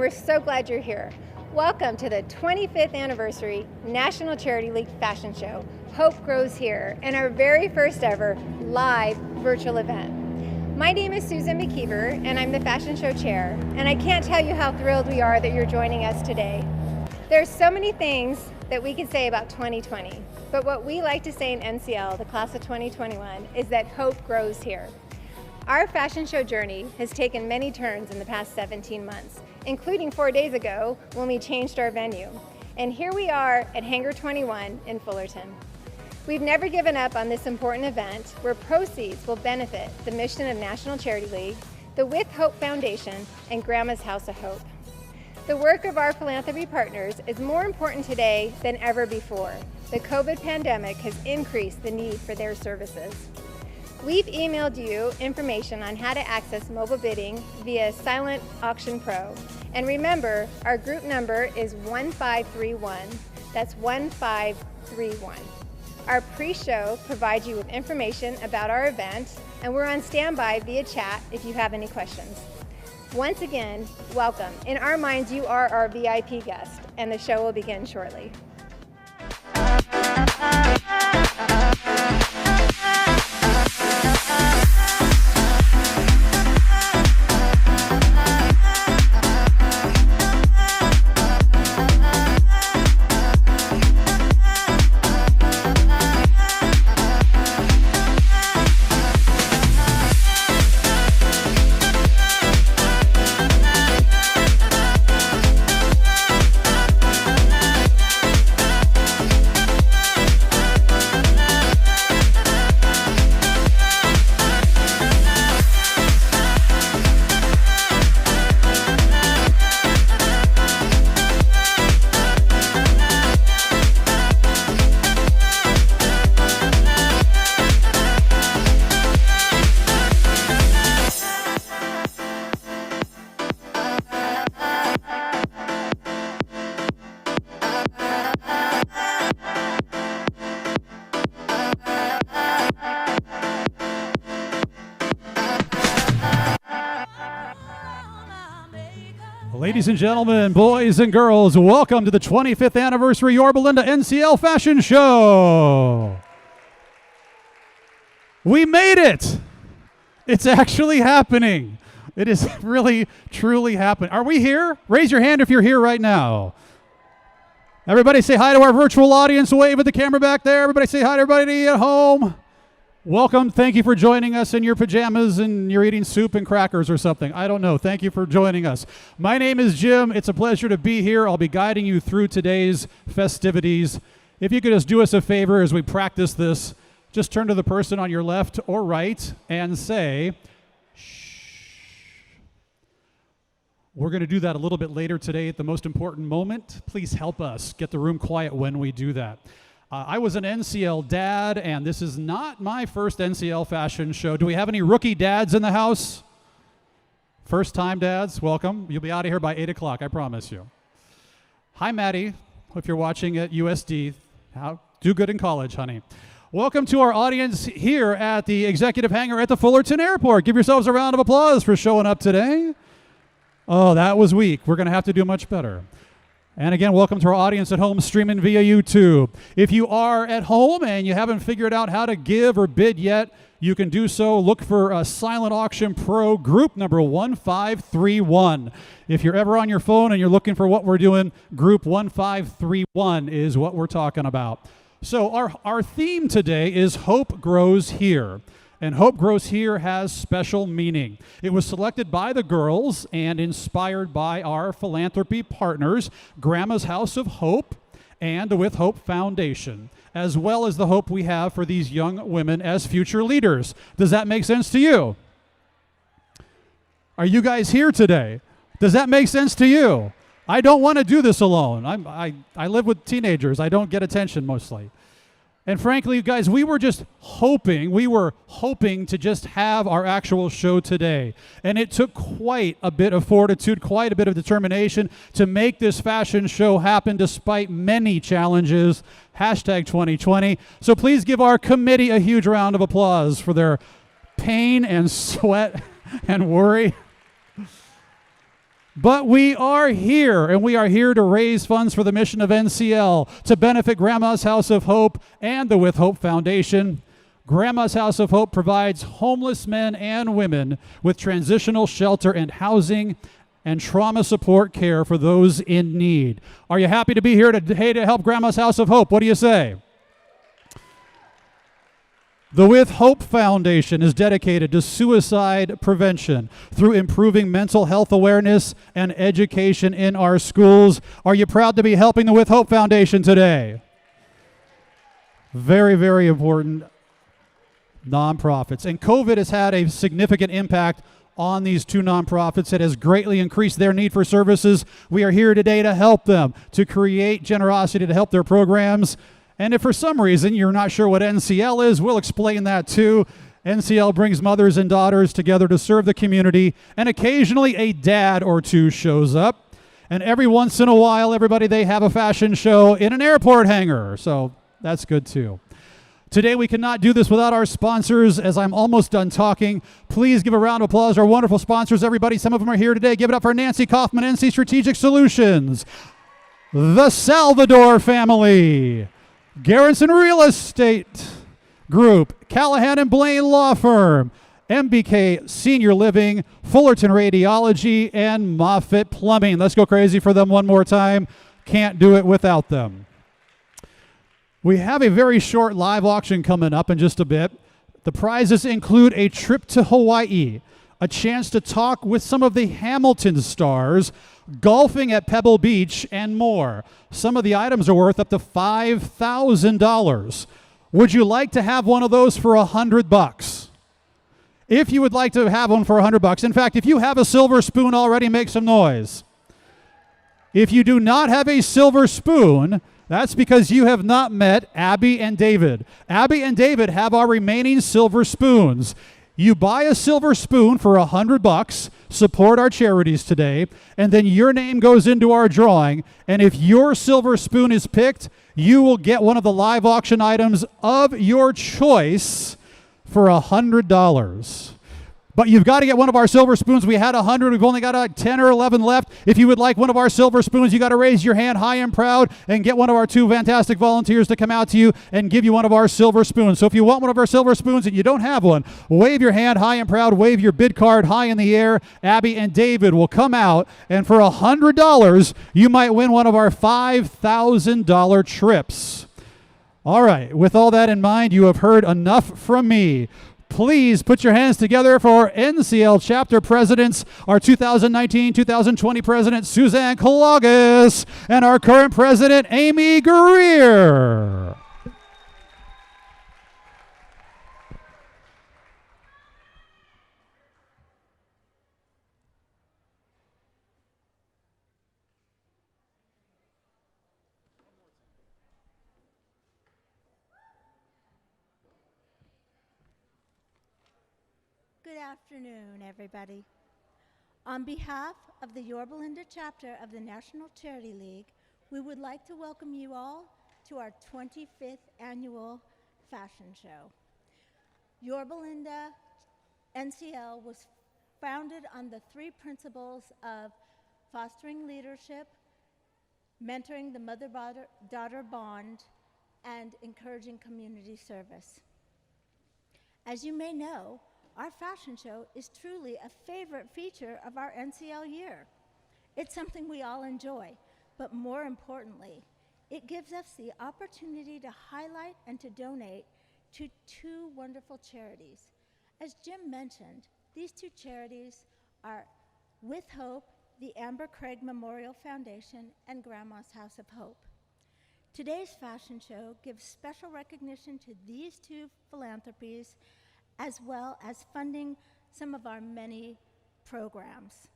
we're so glad you're here. Welcome to the 25th Anniversary National Charity League Fashion Show, Hope Grows Here, and our very first ever live virtual event. My name is Susan McKeever, and I'm the Fashion Show Chair, and I can't tell you how thrilled we are that you're joining us today. There's so many things that we can say about 2020, but what we like to say in NCL, the class of 2021, is that hope grows here. Our fashion show journey has taken many turns in the past 17 months, including 4 days ago when we changed our venue. And here we are at Hangar 21 in Fullerton. We've never given up on this important event where proceeds will benefit the mission of National Charity League, the With Hope Foundation, and Grandma's House of Hope. The work of our philanthropy partners is more important today than ever before. The COVID pandemic has increased the need for their services. We've emailed you information on how to access mobile bidding via Silent Auction Pro. And remember, our group number is 1531. That's 1531. Our pre-show provides you with information about our event, and we're on standby via chat if you have any questions. Once again, welcome. In our minds, you are our VIP guest, and the show will begin shortly. Ladies and gentlemen, boys and girls, welcome to the 25th Anniversary Yorba Linda NCL Fashion Show. We made it. It's actually happening. It is really, truly happening. Are we here? Raise your hand if you're here right now. Everybody say hi to our virtual audience. Wave at the camera back there. Everybody say hi to everybody at home. Welcome. Thank you for joining us in your pajamas and you're eating soup and crackers or something. I don't know. Thank you for joining us. My name is Jim. It's a pleasure to be here. I'll be guiding you through today's festivities. If you could just do us a favor as we practice this, just turn to the person on your left or right and say, shh. We're going to do that a little bit later today at the most important moment. Please help us get the room quiet when we do that. I was an NCL dad, and this is not my first NCL fashion show. Do we have any rookie dads in the house? First-time dads, welcome. You'll be out of here by 8 o'clock, I promise you. Hi, Maddie, if you're watching at USD. Do good in college, honey. Welcome to our audience here at the Executive Hangar at the Fullerton Airport. Give yourselves a round of applause for showing up today. Oh, that was weak. We're going to have to do much better. And again, welcome to our audience at home streaming via YouTube. If you are at home and you haven't figured out how to give or bid yet, you can do so. Look for Silent Auction Pro group number 1531. If you're ever on your phone and you're looking for what we're doing, group 1531 is what we're talking about. So our theme today is Hope Grows Here. And Hope Grows Here has special meaning. It was selected by the girls and inspired by our philanthropy partners, Grandma's House of Hope and the With Hope Foundation, as well as the hope we have for these young women as future leaders. Does that make sense to you? Are you guys here today? Does that make sense to you? I don't want to do this alone. I live with teenagers. I don't get attention mostly. And frankly, you guys, we were hoping to just have our actual show today. And it took quite a bit of fortitude, quite a bit of determination to make this fashion show happen despite many challenges. Hashtag 2020. So please give our committee a huge round of applause for their pain and sweat and worry. But we are here, and we are here to raise funds for the mission of NCL to benefit Grandma's House of Hope and the With Hope Foundation. Grandma's House of Hope provides homeless men and women with transitional shelter and housing and trauma support care for those in need. Are you happy to be here today to help Grandma's House of Hope? What do you say? The With Hope Foundation is dedicated to suicide prevention through improving mental health awareness and education in our schools. Are you proud to be helping the With Hope Foundation today? Very, very important nonprofits. And COVID has had a significant impact on these two nonprofits. It has greatly increased their need for services. We are here today to help them, to create generosity to help their programs. And if for some reason you're not sure what NCL is, we'll explain that too. NCL brings mothers and daughters together to serve the community, and occasionally a dad or two shows up. And every once in a while, everybody, they have a fashion show in an airport hangar. So that's good too. Today, we cannot do this without our sponsors. As I'm almost done talking, please give a round of applause to our wonderful sponsors, everybody. Some of them are here today. Give it up for Nancy Kaufman, NC Strategic Solutions, the Salvador family, Garrison Real Estate Group, Callahan and Blaine Law Firm, MBK Senior Living, Fullerton Radiology, and Moffitt Plumbing. Let's go crazy for them one more time. Can't do it without them. We have a very short live auction coming up in just a bit. The prizes include a trip to Hawaii, a chance to talk with some of the Hamilton stars, golfing at Pebble Beach, and more. Some of the items are worth up to $5,000. Would you like to have one of those for $100? If you would like to have one for $100, in fact, if you have a silver spoon already, make some noise. If you do not have a silver spoon, that's because you have not met Abby and David. Abby and David have our remaining silver spoons. You buy a silver spoon for $100, support our charities today, and then your name goes into our drawing. And if your silver spoon is picked, you will get one of the live auction items of your choice for $100. But you've got to get one of our silver spoons. We had 100. We've only got 10 or 11 left. If you would like one of our silver spoons, you got to raise your hand high and proud and get one of our two fantastic volunteers to come out to you and give you one of our silver spoons. So if you want one of our silver spoons and you don't have one, wave your hand high and proud, wave your bid card high in the air. Abby and David will come out, and for $100, you might win one of our $5,000 trips. All right, with all that in mind, you have heard enough from me. Please put your hands together for NCL chapter presidents, our 2019-2020 president, Suzanne Kologas, and our current president, Amy Greer. Good afternoon, everybody. On behalf of the Yorba Linda chapter of the National Charity League, we would like to welcome you all to our 25th annual fashion show. Yorba Linda NCL was founded on the three principles of fostering leadership, mentoring the mother-daughter bond, and encouraging community service. As you may know, our fashion show is truly a favorite feature of our NCL year. It's something we all enjoy, but more importantly, it gives us the opportunity to highlight and to donate to two wonderful charities. As Jim mentioned, these two charities are With Hope, the Amber Craig Memorial Foundation, and Grandma's House of Hope. Today's fashion show gives special recognition to these two philanthropies, as well as funding some of our many programs.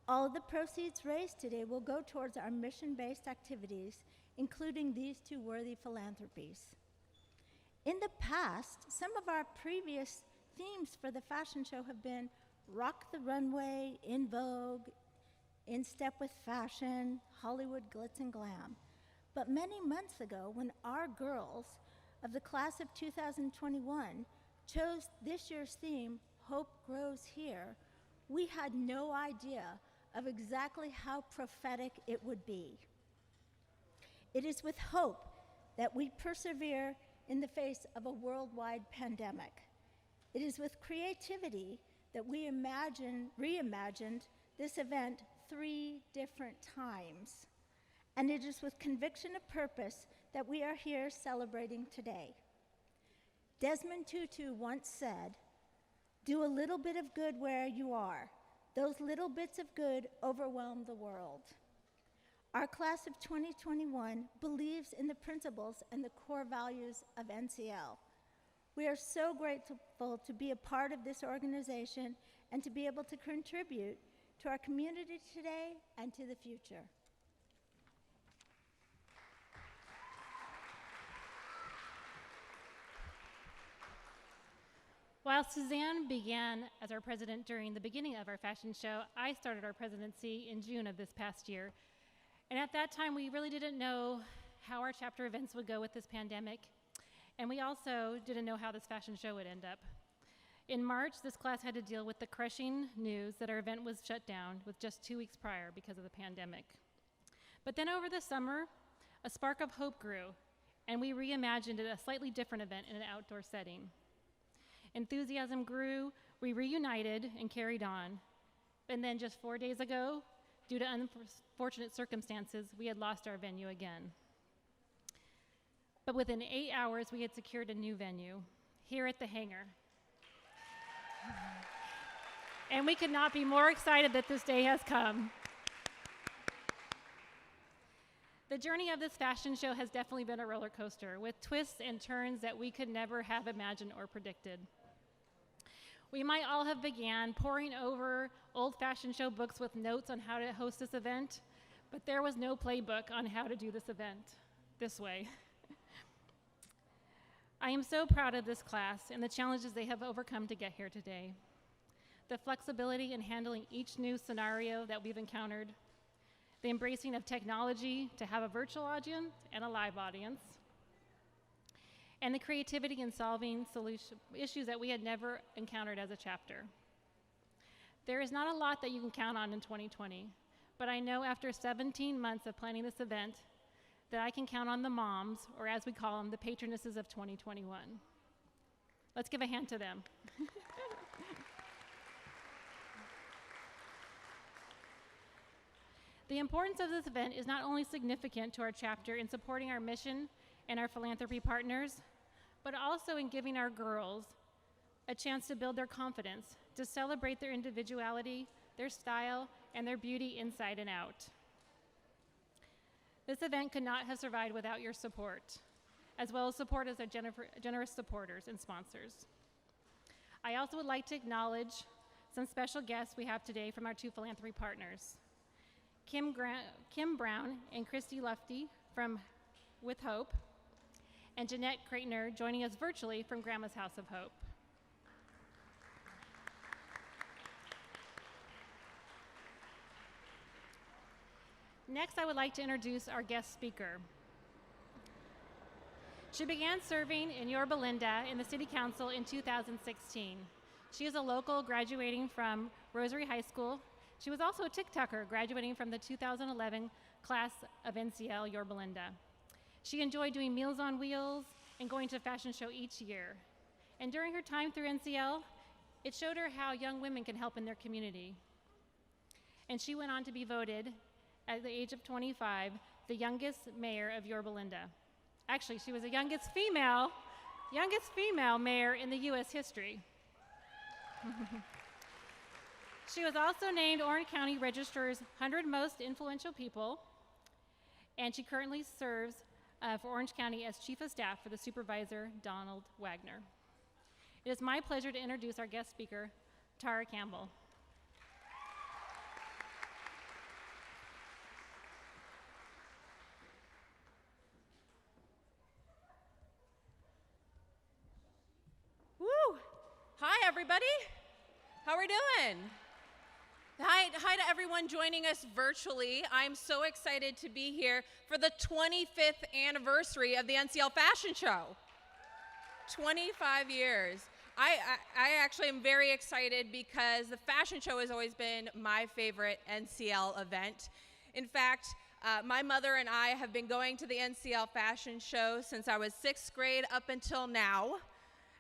All of the proceeds raised today will go towards our mission-based activities, including these two worthy philanthropies. In the past, some of our previous themes for the fashion show have been Rock the Runway, In Vogue, In Step with Fashion, Hollywood Glitz and Glam. But many months ago, when our girls of the class of 2021 chose this year's theme, Hope Grows Here, we had no idea of exactly how prophetic it would be. It is with hope that we persevere in the face of a worldwide pandemic. It is with creativity that we reimagined this event 3 different times. And it is with conviction of purpose that we are here celebrating today. Desmond Tutu once said, "Do a little bit of good where you are. Those little bits of good overwhelm the world." Our class of 2021 believes in the principles and the core values of NCL. We are so grateful to be a part of this organization and to be able to contribute to our community today and to the future. While Suzanne began as our president during the beginning of our fashion show, I started our presidency in June of this past year. And at that time, we really didn't know how our chapter events would go with this pandemic. And we also didn't know how this fashion show would end up. In March, this class had to deal with the crushing news that our event was shut down with just 2 weeks prior because of the pandemic. But then over the summer, a spark of hope grew, and we reimagined it a slightly different event in an outdoor setting. Enthusiasm grew, we reunited and carried on. And then just 4 days ago, due to unfortunate circumstances, we had lost our venue again. But within 8 hours, we had secured a new venue here at the hangar. And we could not be more excited that this day has come. The journey of this fashion show has definitely been a roller coaster with twists and turns that we could never have imagined or predicted. We might all have began poring over old fashion show books with notes on how to host this event, but there was no playbook on how to do this event this way. I am so proud of this class and the challenges they have overcome to get here today. The flexibility in handling each new scenario that we've encountered, the embracing of technology to have a virtual audience and a live audience, and the creativity in solving issues that we had never encountered as a chapter. There is not a lot that you can count on in 2020, but I know after 17 months of planning this event that I can count on the moms, or as we call them, the patronesses of 2021. Let's give a hand to them. The importance of this event is not only significant to our chapter in supporting our mission and our philanthropy partners, but also in giving our girls a chance to build their confidence, to celebrate their individuality, their style, and their beauty inside and out. This event could not have survived without your support, as well as support as our generous supporters and sponsors. I also would like to acknowledge some special guests we have today from our 2 philanthropy partners. Kim Brown and Christy Lufty from With Hope, and Jeanette Kreitner joining us virtually from Grandma's House of Hope. Next, I would like to introduce our guest speaker. She began serving in Yorba Linda in the City Council in 2016. She is a local graduating from Rosary High School. She was also a TikToker graduating from the 2011 class of NCL Yorba Linda. She enjoyed doing Meals on Wheels and going to a fashion show each year. And during her time through NCL, it showed her how young women can help in their community. And she went on to be voted, at the age of 25, the youngest mayor of Yorba Linda. Actually, she was the youngest female mayor in the U.S. history. She was also named Orange County Register's 100 Most Influential People, and she currently serves for Orange County as Chief of Staff for the Supervisor, Donald Wagner. It is my pleasure to introduce our guest speaker, Tara Campbell. Woo! Hi, everybody. How are we doing? Hi to everyone joining us virtually. I'm so excited to be here for the 25th anniversary of the NCL Fashion Show. 25 years. I actually am very excited because the fashion show has always been my favorite NCL event. In fact, my mother and I have been going to the NCL fashion show since I was 6th grade up until now.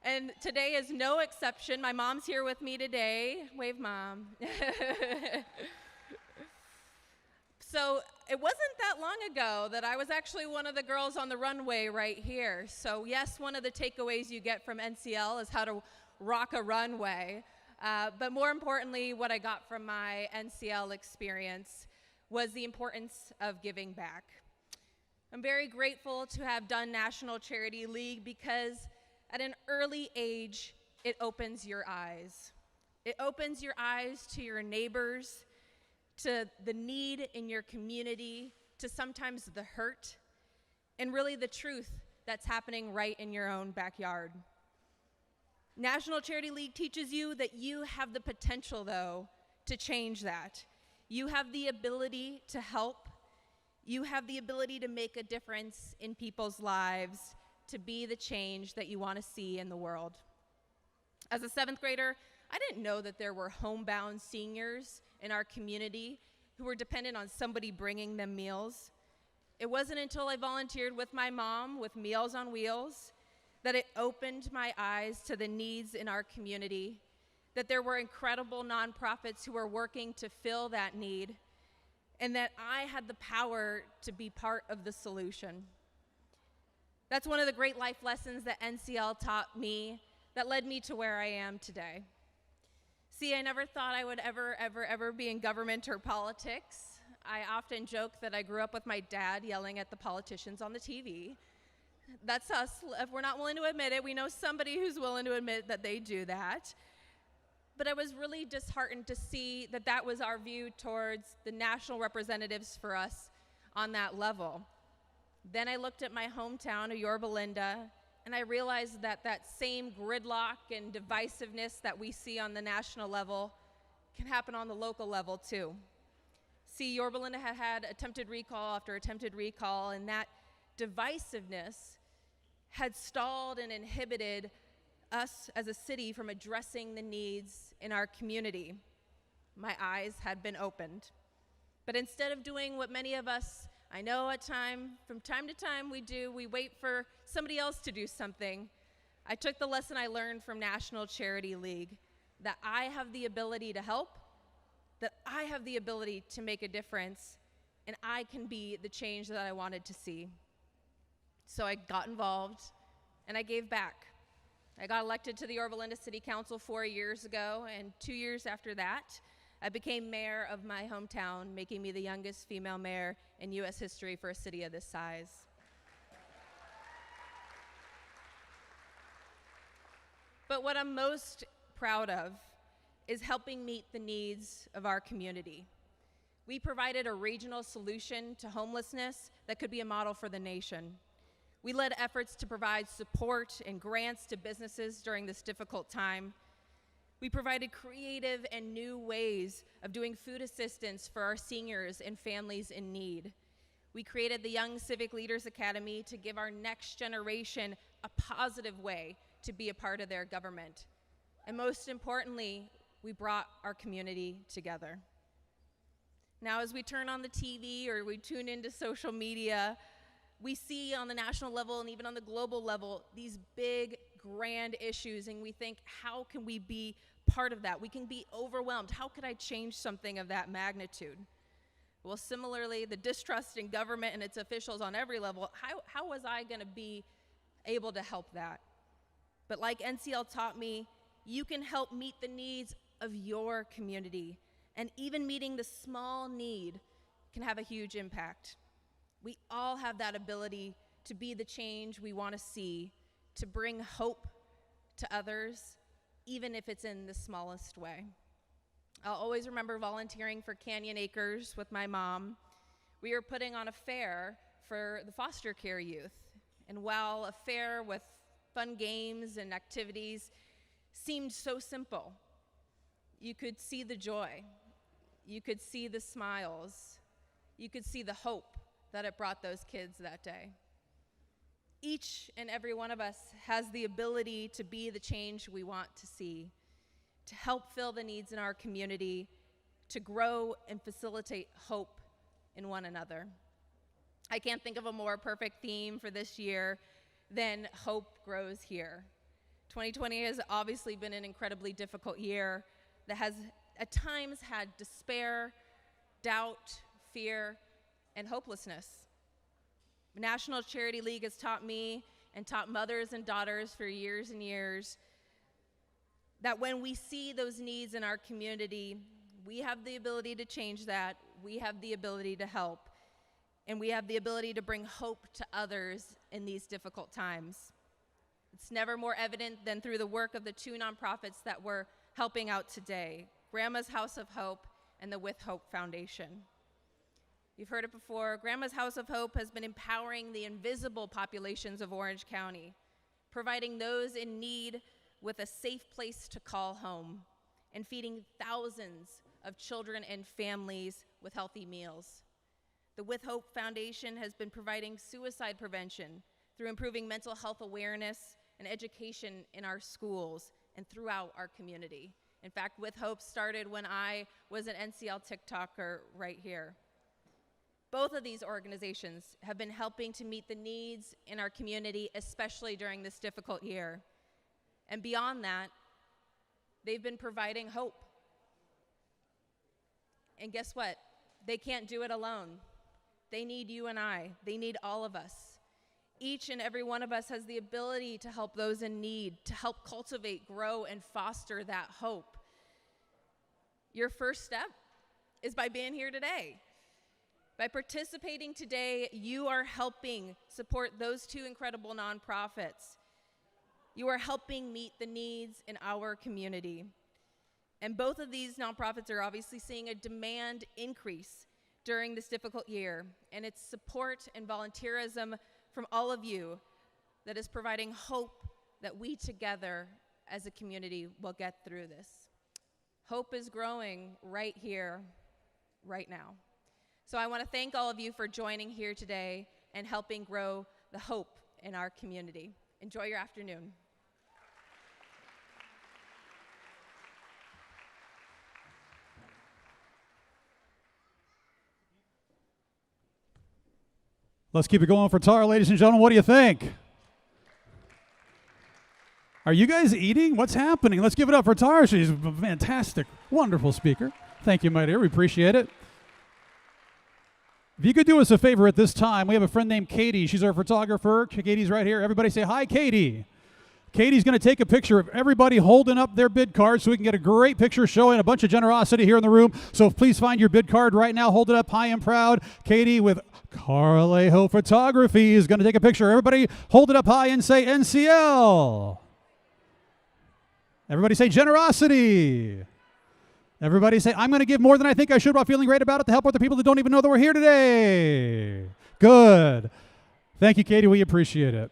And today is no exception. My mom's here with me today. Wave, Mom. So it wasn't that long ago that I was actually one of the girls on the runway right here. So yes, one of the takeaways you get from NCL is how to rock a runway. But more importantly, what I got from my NCL experience was the importance of giving back. I'm very grateful to have done National Charity League because at an early age, it opens your eyes. It opens your eyes to your neighbors, to the need in your community, to sometimes the hurt, and really the truth that's happening right in your own backyard. National Charity League teaches you that you have the potential, though, to change that. You have the ability to help. You have the ability to make a difference in people's lives, to be the change that you want to see in the world. As a 7th grader, I didn't know that there were homebound seniors in our community who were dependent on somebody bringing them meals. It wasn't until I volunteered with my mom with Meals on Wheels that it opened my eyes to the needs in our community, that there were incredible nonprofits who were working to fill that need, and that I had the power to be part of the solution. That's one of the great life lessons that NCL taught me that led me to where I am today. See, I never thought I would ever be in government or politics. I often joke that I grew up with my dad yelling at the politicians on the TV. That's us. If we're not willing to admit it, we know somebody who's willing to admit that they do that. But I was really disheartened to see that that was our view towards the national representatives for us on that level. Then I looked at my hometown of Yorba Linda, and I realized that that same gridlock and divisiveness that we see on the national level can happen on the local level too. See, Yorba Linda had had attempted recall after attempted recall, and that divisiveness had stalled and inhibited us as a city from addressing the needs in our community. My eyes had been opened. But instead of doing what many of us, I know from time to time we wait for somebody else to do something. I took the lesson I learned from National Charity League, that I have the ability to help, that I have the ability to make a difference, and I can be the change that I wanted to see. So I got involved, and I gave back. I got elected to the Yorba Linda City Council 4 years ago, and 2 years after that, I became mayor of my hometown, making me the youngest female mayor in U.S. history for a city of this size. But what I'm most proud of is helping meet the needs of our community. We provided a regional solution to homelessness that could be a model for the nation. We led efforts to provide support and grants to businesses during this difficult time. We provided creative and new ways of doing food assistance for our seniors and families in need. We created the Young Civic Leaders Academy to give our next generation a positive way to be a part of their government. And most importantly, we brought our community together. Now, as we turn on the TV or we tune into social media, we see on the national level and even on the global level these big, grand issues, and we think, how can we be part of that? We can be overwhelmed. How could I change something of that magnitude? Well, similarly, the distrust in government and its officials on every level, how was I going to be able to help that? But like NCL taught me, you can help meet the needs of your community, and even meeting the small need can have a huge impact. We all have that ability to be the change we want to see, to bring hope to others, even if it's in the smallest way. I'll always remember volunteering for Canyon Acres with my mom. We were putting on a fair for the foster care youth. And while a fair with fun games and activities seemed so simple, you could see the joy, you could see the smiles, you could see the hope that it brought those kids that day. Each and every one of us has the ability to be the change we want to see, to help fill the needs in our community, to grow and facilitate hope in one another. I can't think of a more perfect theme for this year than Hope Grows Here. 2020 has obviously been an incredibly difficult year that has at times had despair, doubt, fear, and hopelessness. The National Charity League has taught me and taught mothers and daughters for years and years that when we see those needs in our community, we have the ability to change that, we have the ability to help, and we have the ability to bring hope to others in these difficult times. It's never more evident than through the work of the two nonprofits that we're helping out today, Grandma's House of Hope and the With Hope Foundation. You've heard it before, Grandma's House of Hope has been empowering the invisible populations of Orange County, providing those in need with a safe place to call home, and feeding thousands of children and families with healthy meals. The With Hope Foundation has been providing suicide prevention through improving mental health awareness and education in our schools and throughout our community. In fact, With Hope started when I was an NCL TikToker right here. Both of these organizations have been helping to meet the needs in our community, especially during this difficult year. And beyond that, they've been providing hope. And guess what? They can't do it alone. They need you and I. They need all of us. Each and every one of us has the ability to help those in need, to help cultivate, grow, and foster that hope. Your first step is by being here today. By participating today, you are helping support those two incredible nonprofits. You are helping meet the needs in our community. And both of these nonprofits are obviously seeing a demand increase during this difficult year. And it's support and volunteerism from all of you that is providing hope that we together as a community will get through this. Hope is growing right here, right now. So I want to thank all of you for joining here today and helping grow the hope in our community. Enjoy your afternoon. Let's keep it going for Tara, ladies and gentlemen. What do you think? Are you guys eating? What's happening? Let's give it up for Tara. She's a fantastic, wonderful speaker. Thank you, my dear. We appreciate it. If you could do us a favor at this time, we have a friend named Katie. She's our photographer. Katie's right here. Everybody say hi, Katie. Katie's going to take a picture of everybody holding up their bid card so we can get a great picture showing a bunch of generosity here in the room. So please find your bid card right now. Hold it up high and proud. Katie with Carlejo Photography is going to take a picture. Everybody hold it up high and say NCL. Everybody say generosity. Everybody say, I'm going to give more than I think I should while feeling great about it to help other people that don't even know that we're here today. Good. Thank you, Katie. We appreciate it.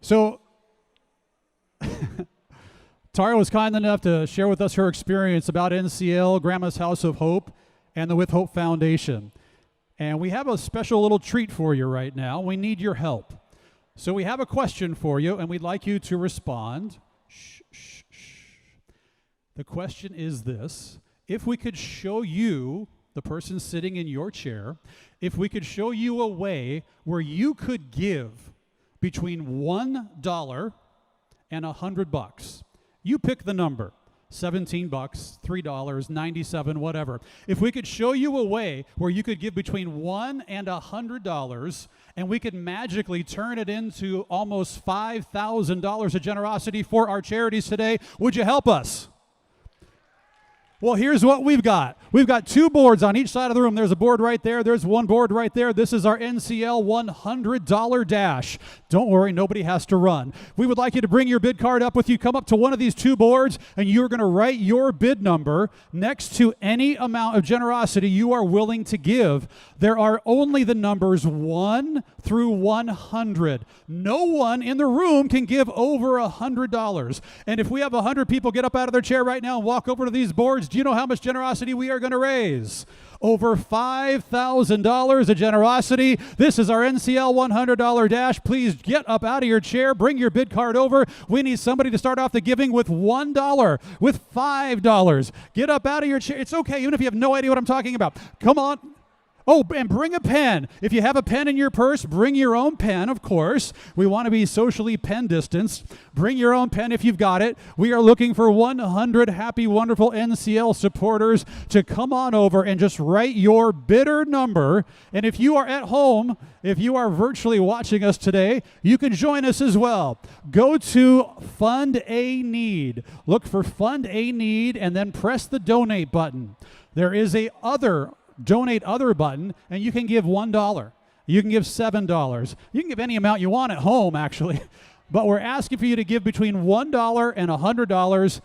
So Tara was kind enough to share with us her experience about NCL, Grandma's House of Hope, and the With Hope Foundation. And we have a special little treat for you right now. We need your help. So we have a question for you, and we'd like you to respond. Shh, shh, shh. The question is this. If we could show you, the person sitting in your chair, if we could show you a way where you could give between $1 and $100. You pick the number, $17, $3, 97, whatever. If we could show you a way where you could give between $1 and $100, and we could magically turn it into almost $5,000 of generosity for our charities today, would you help us? Well, here's what we've got. We've got two boards on each side of the room. There's a board right there. There's one board right there. This is our NCL $100 dash. Don't worry, nobody has to run. We would like you to bring your bid card up with you. Come up to one of these two boards, and you're going to write your bid number next to any amount of generosity you are willing to give. There are only the numbers 1 through 100. No one in the room can give over $100. And if we have 100 people get up out of their chair right now and walk over to these boards, do you know how much generosity we are going going to raise over $5,000 of generosity. This is our NCL $100 dash. Please get up out of your chair. Bring your bid card over. We need somebody to start off the giving with $1, with $5. Get up out of your chair. It's okay, even if you have no idea what I'm talking about. Come on. Oh, and bring a pen. If you have a pen in your purse, bring your own pen, of course. We want to be socially pen distanced. Bring your own pen if you've got it. We are looking for 100 happy, wonderful NCL supporters to come on over and just write your bidder number. And if you are at home, if you are virtually watching us today, you can join us as well. Go to Fund a Need. Look for Fund a Need and then press the donate button. There is a donate other button, and you can give $1. You can give $7. You can give any amount you want at home, actually. But we're asking for you to give between $1 and $100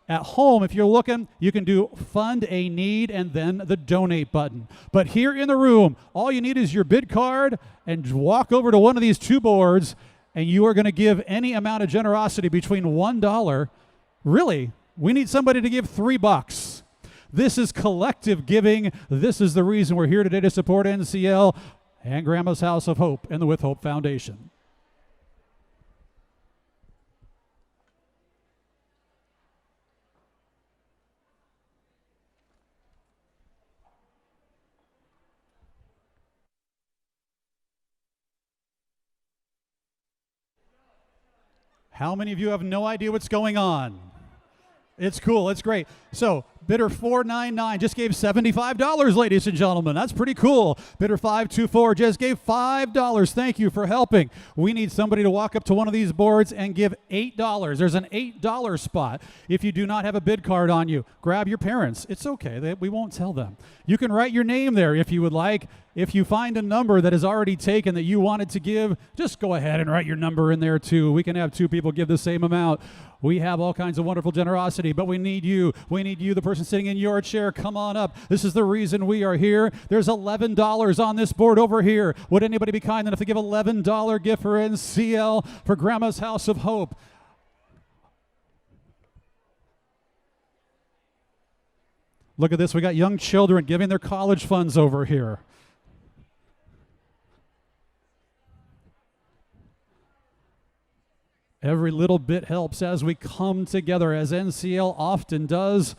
at home. If you're looking, you can do Fund a Need and then the donate button. But here in the room, all you need is your bid card and walk over to one of these two boards, and you are going to give any amount of generosity between $1. Really, we need somebody to give $3. This is collective giving. This is the reason we're here today to support NCL and Grandma's House of Hope and the With Hope Foundation. How many of you have no idea what's going on? It's cool. It's great. So bidder 499 just gave $75, ladies and gentlemen. That's pretty cool. Bidder 524 just gave $5. Thank you for helping. We need somebody to walk up to one of these boards and give $8. There's an $8 spot. If you do not have a bid card on you, grab your parents. It's okay. We won't tell them. You can write your name there if you would like. If you find a number that is already taken that you wanted to give, just go ahead and write your number in there too. We can have two people give the same amount. We have all kinds of wonderful generosity, but we need you. We need you, the person sitting in your chair. Come on up. This is the reason we are here. There's $11 on this board over here. Would anybody be kind enough to give $11 gift for NCL for Grandma's House of Hope? Look at this. We got young children giving their college funds over here. Every little bit helps as we come together, as NCL often does.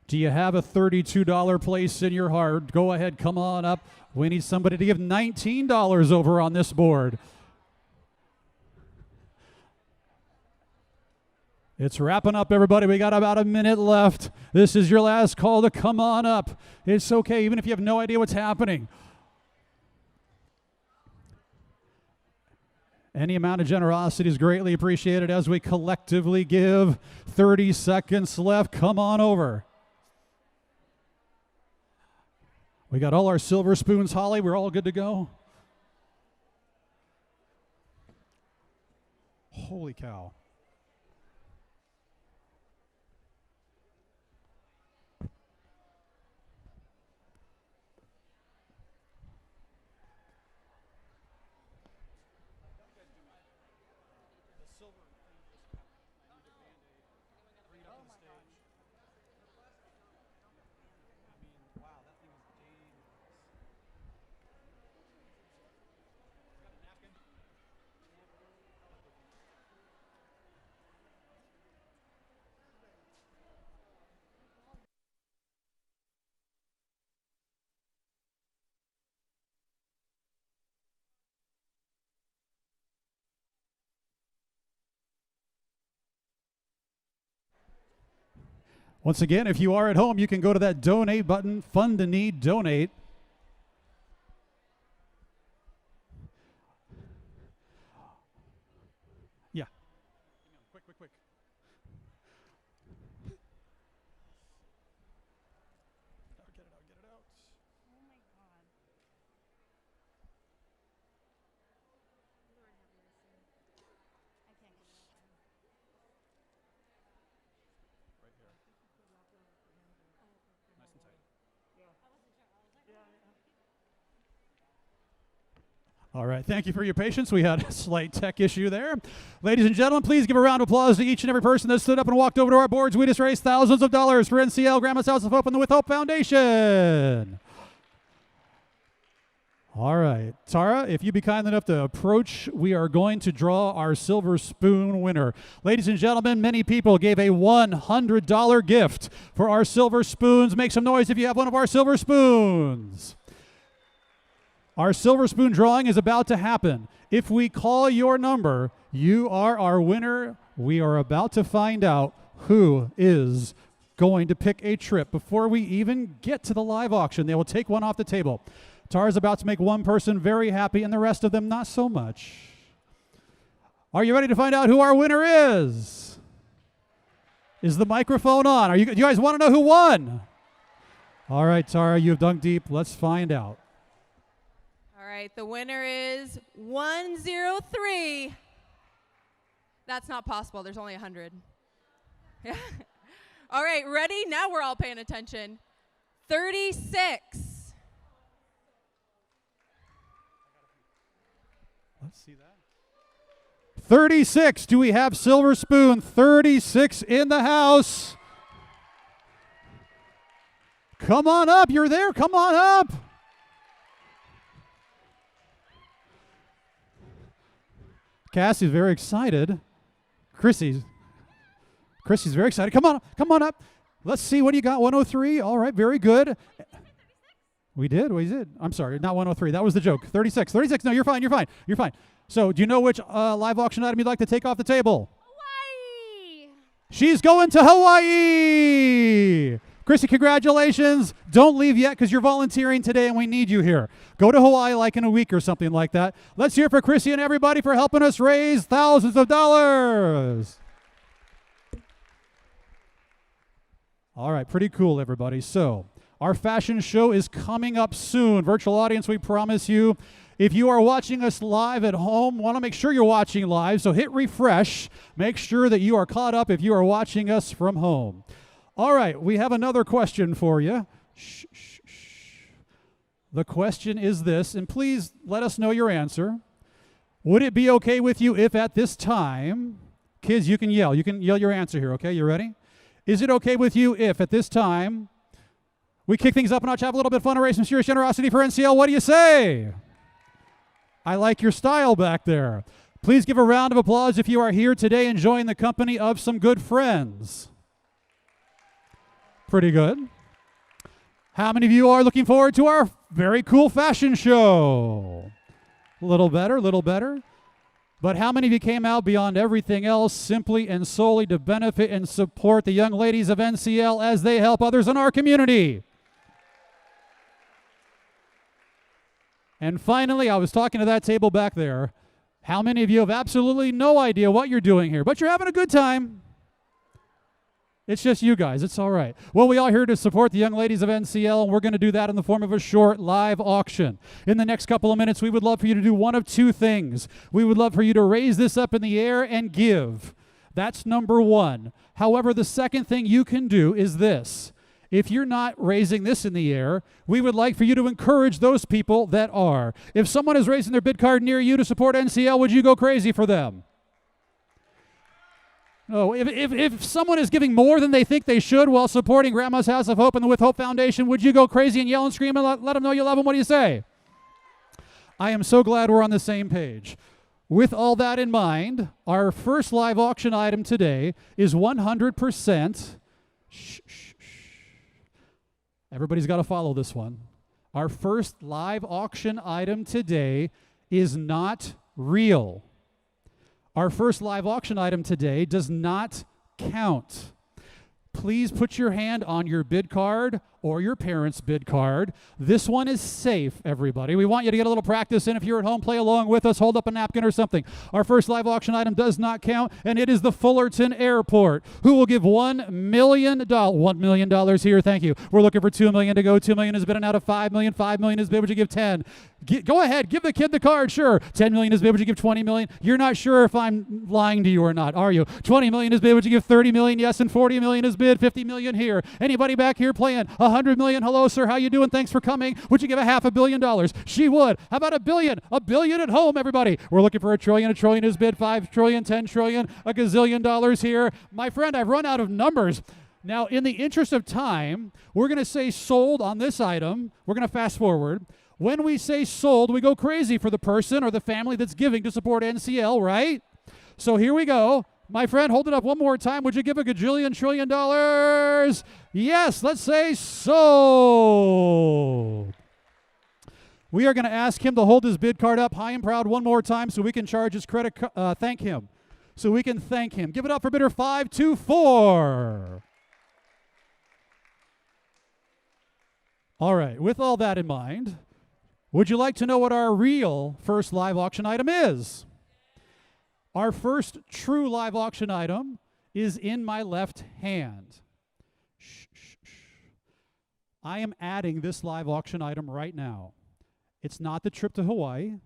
Do you have a $32 place in your heart? Go ahead, come on up. We need somebody to give $19 over on this board. It's wrapping up, everybody. We got about a minute left. This is your last call to come on up. It's okay, even if you have no idea what's happening. Any amount of generosity is greatly appreciated as we collectively give. 30 seconds left. Come on over. We got all our silver spoons, Holly. We're all good to go. Holy cow. Once again, if you are at home, you can go to that donate button, Fund a Need, donate. Yeah. Quick. Get it out. Oh my God. Lord have mercy. I can't get it out. Right here. Nice and tight. Yeah. I wasn't sure. I was like, All right, thank you for your patience. We had a slight tech issue there. Ladies and gentlemen, please give a round of applause to each and every person that stood up and walked over to our boards. We just raised thousands of dollars for NCL, Grandma's House of Hope, and the With Hope Foundation. All right, Tara, if you'd be kind enough to approach, we are going to draw our silver spoon winner. Ladies and gentlemen, many people gave a $100 gift for our silver spoons. Make some noise if you have one of our silver spoons. Our silver spoon drawing is about to happen. If we call your number, you are our winner. We are about to find out who is going to pick a trip. Before we even get to the live auction, they will take one off the table. Tara's about to make one person very happy and the rest of them not so much. Are you ready to find out who our winner is? Is the microphone on? Do you guys want to know who won? All right, Tara, you've dug deep. Let's find out. All right, the winner is 103. That's not possible. There's only 100. Yeah. All right, ready? Now we're all paying attention. 36. Let's see that. 36. Do we have silver spoon? 36 in the house. Come on up. You're there. Come on up. Cassie's very excited. Chrissy's very excited. Come on up. Let's see what you got. 103. All right, very good. We did. I'm sorry, not 103. That was the joke. 36. No, you're fine. So, do you know which live auction item you'd like to take off the table? Hawaii! She's going to Hawaii. Chrissy, congratulations. Don't leave yet because you're volunteering today and we need you here. Go to Hawaii like in a week or something like that. Let's hear for Chrissy and everybody for helping us raise thousands of dollars. All right, pretty cool, everybody. So, our fashion show is coming up soon. Virtual audience, we promise you. If you are watching us live at home, want to make sure you're watching live, so hit refresh. Make sure that you are caught up if you are watching us from home. All right, we have another question for you. Shh. The question is this, and please let us know your answer. Would it be okay with you if at this time, kids, you can yell your answer here, okay? You ready? Is it okay with you if at this time we kick things up a notch, have a little bit of fun, and raise some serious generosity for NCL? What do you say? I like your style back there. Please give a round of applause if you are here today enjoying the company of some good friends. Pretty good. How many of you are looking forward to our very cool fashion show? A little better. But how many of you came out beyond everything else simply and solely to benefit and support the young ladies of NCL as they help others in our community? And finally, I was talking to that table back there. How many of you have absolutely no idea what you're doing here, but you're having a good time? It's just you guys. It's all right. Well, we are here to support the young ladies of NCL, and we're going to do that in the form of a short live auction. In the next couple of minutes, we would love for you to do one of two things. We would love for you to raise this up in the air and give. That's number one. However, the second thing you can do is this. If you're not raising this in the air, we would like for you to encourage those people that are. If someone is raising their bid card near you to support NCL, would you go crazy for them? No, if someone is giving more than they think they should while supporting Grandma's House of Hope and the With Hope Foundation, would you go crazy and yell and scream and let them know you love them? What do you say? I am so glad we're on the same page. With all that in mind, our first live auction item today is 100%. Shh. Everybody's got to follow this one. Our first live auction item today is not real. Our first live auction item today does not count. Please put your hand on your bid card or your parents' bid card. This one is safe, everybody. We want you to get a little practice in. If you're at home, play along with us. Hold up a napkin or something. Our first live auction item does not count, and it is the Fullerton Airport, who will give $1 million. $1 million here, thank you. We're looking for $2 million to go. $2 million has been out of $5 million. $5 million is bid. Would you give 10? Go ahead, give the kid the card, sure. 10 million is bid, would you give 20 million? You're not sure if I'm lying to you or not, are you? 20 million is bid, would you give 30 million? Yes, and 40 million is bid, 50 million here. Anybody back here playing? 100 million, hello sir, how you doing? Thanks for coming. Would you give $500 million? She would. How about $1 billion? $1 billion at home, everybody. We're looking for $1 trillion. $1 trillion is bid, 5 trillion, 10 trillion, a gazillion dollars here. My friend, I've run out of numbers. Now, in the interest of time, we're going to say sold on this item. We're going to fast forward. When we say sold, we go crazy for the person or the family that's giving to support NCL, right? So here we go. My friend, hold it up one more time. Would you give a gajillion trillion dollars? Yes, let's say sold. We are going to ask him to hold his bid card up high and proud one more time so we can charge his credit, thank him. So we can thank him. Give it up for bidder 524. All right, with all that in mind, would you like to know what our real first live auction item is? Our first true live auction item is in my left hand. Shh, shh, shh. I am adding this live auction item right now. It's not the trip to Hawaii.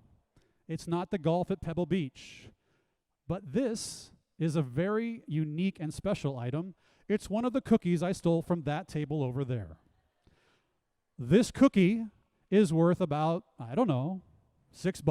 It's not the golf at Pebble Beach. But this is a very unique and special item. It's one of the cookies I stole from that table over there. This cookie is worth about, I don't know, $6.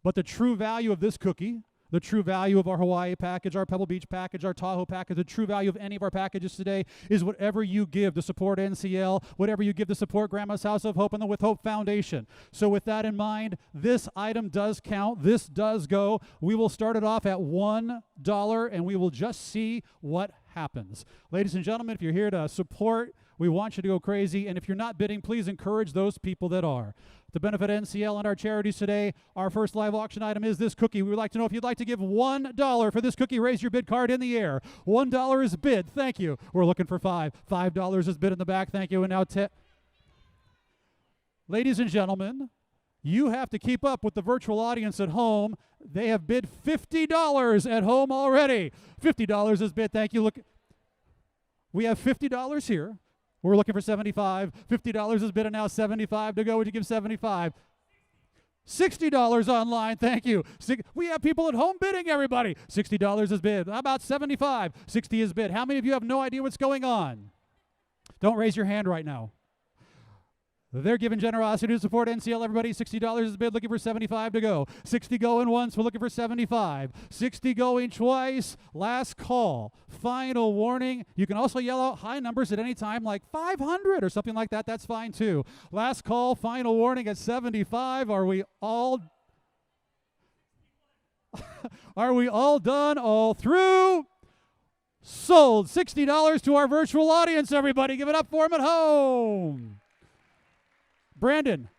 But the true value of this cookie, the true value of our Hawaii package, our Pebble Beach package, our Tahoe package, the true value of any of our packages today is whatever you give to support NCL, whatever you give to support Grandma's House of Hope and the With Hope Foundation. So with that in mind, this item does count. This does go. We will start it off at $1 and we will just see what happens. Ladies and gentlemen, if you're here to support, we want you to go crazy. And if you're not bidding, please encourage those people that are. To benefit NCL and our charities today, our first live auction item is this cookie. We would like to know if you'd like to give $1 for this cookie. Raise your bid card in the air. $1 is bid. Thank you. We're looking for $5. $5 is bid in the back. Thank you. And now ladies and gentlemen, you have to keep up with the virtual audience at home. They have bid $50 at home already. $50 is bid. Thank you. Look, we have $50 here. We're looking for $75. $50 is bid and now $75 to go. Would you give $75? $60 online. Thank you. We have people at home bidding, everybody. $60 is bid. How about $75? $60 is bid. How many of you have no idea what's going on? Don't raise your hand right now. They're giving generosity to support NCL, everybody. $60 is bid, looking for $75 to go. 60 going once, we're looking for $75. 60 going twice. Last call. Final warning. You can also yell out high numbers at any time, like 500 or something like that. That's fine too. Last call, final warning at 75. Are we all done? All through? Sold. $60 to our virtual audience, everybody. Give it up for them at home. Brandon,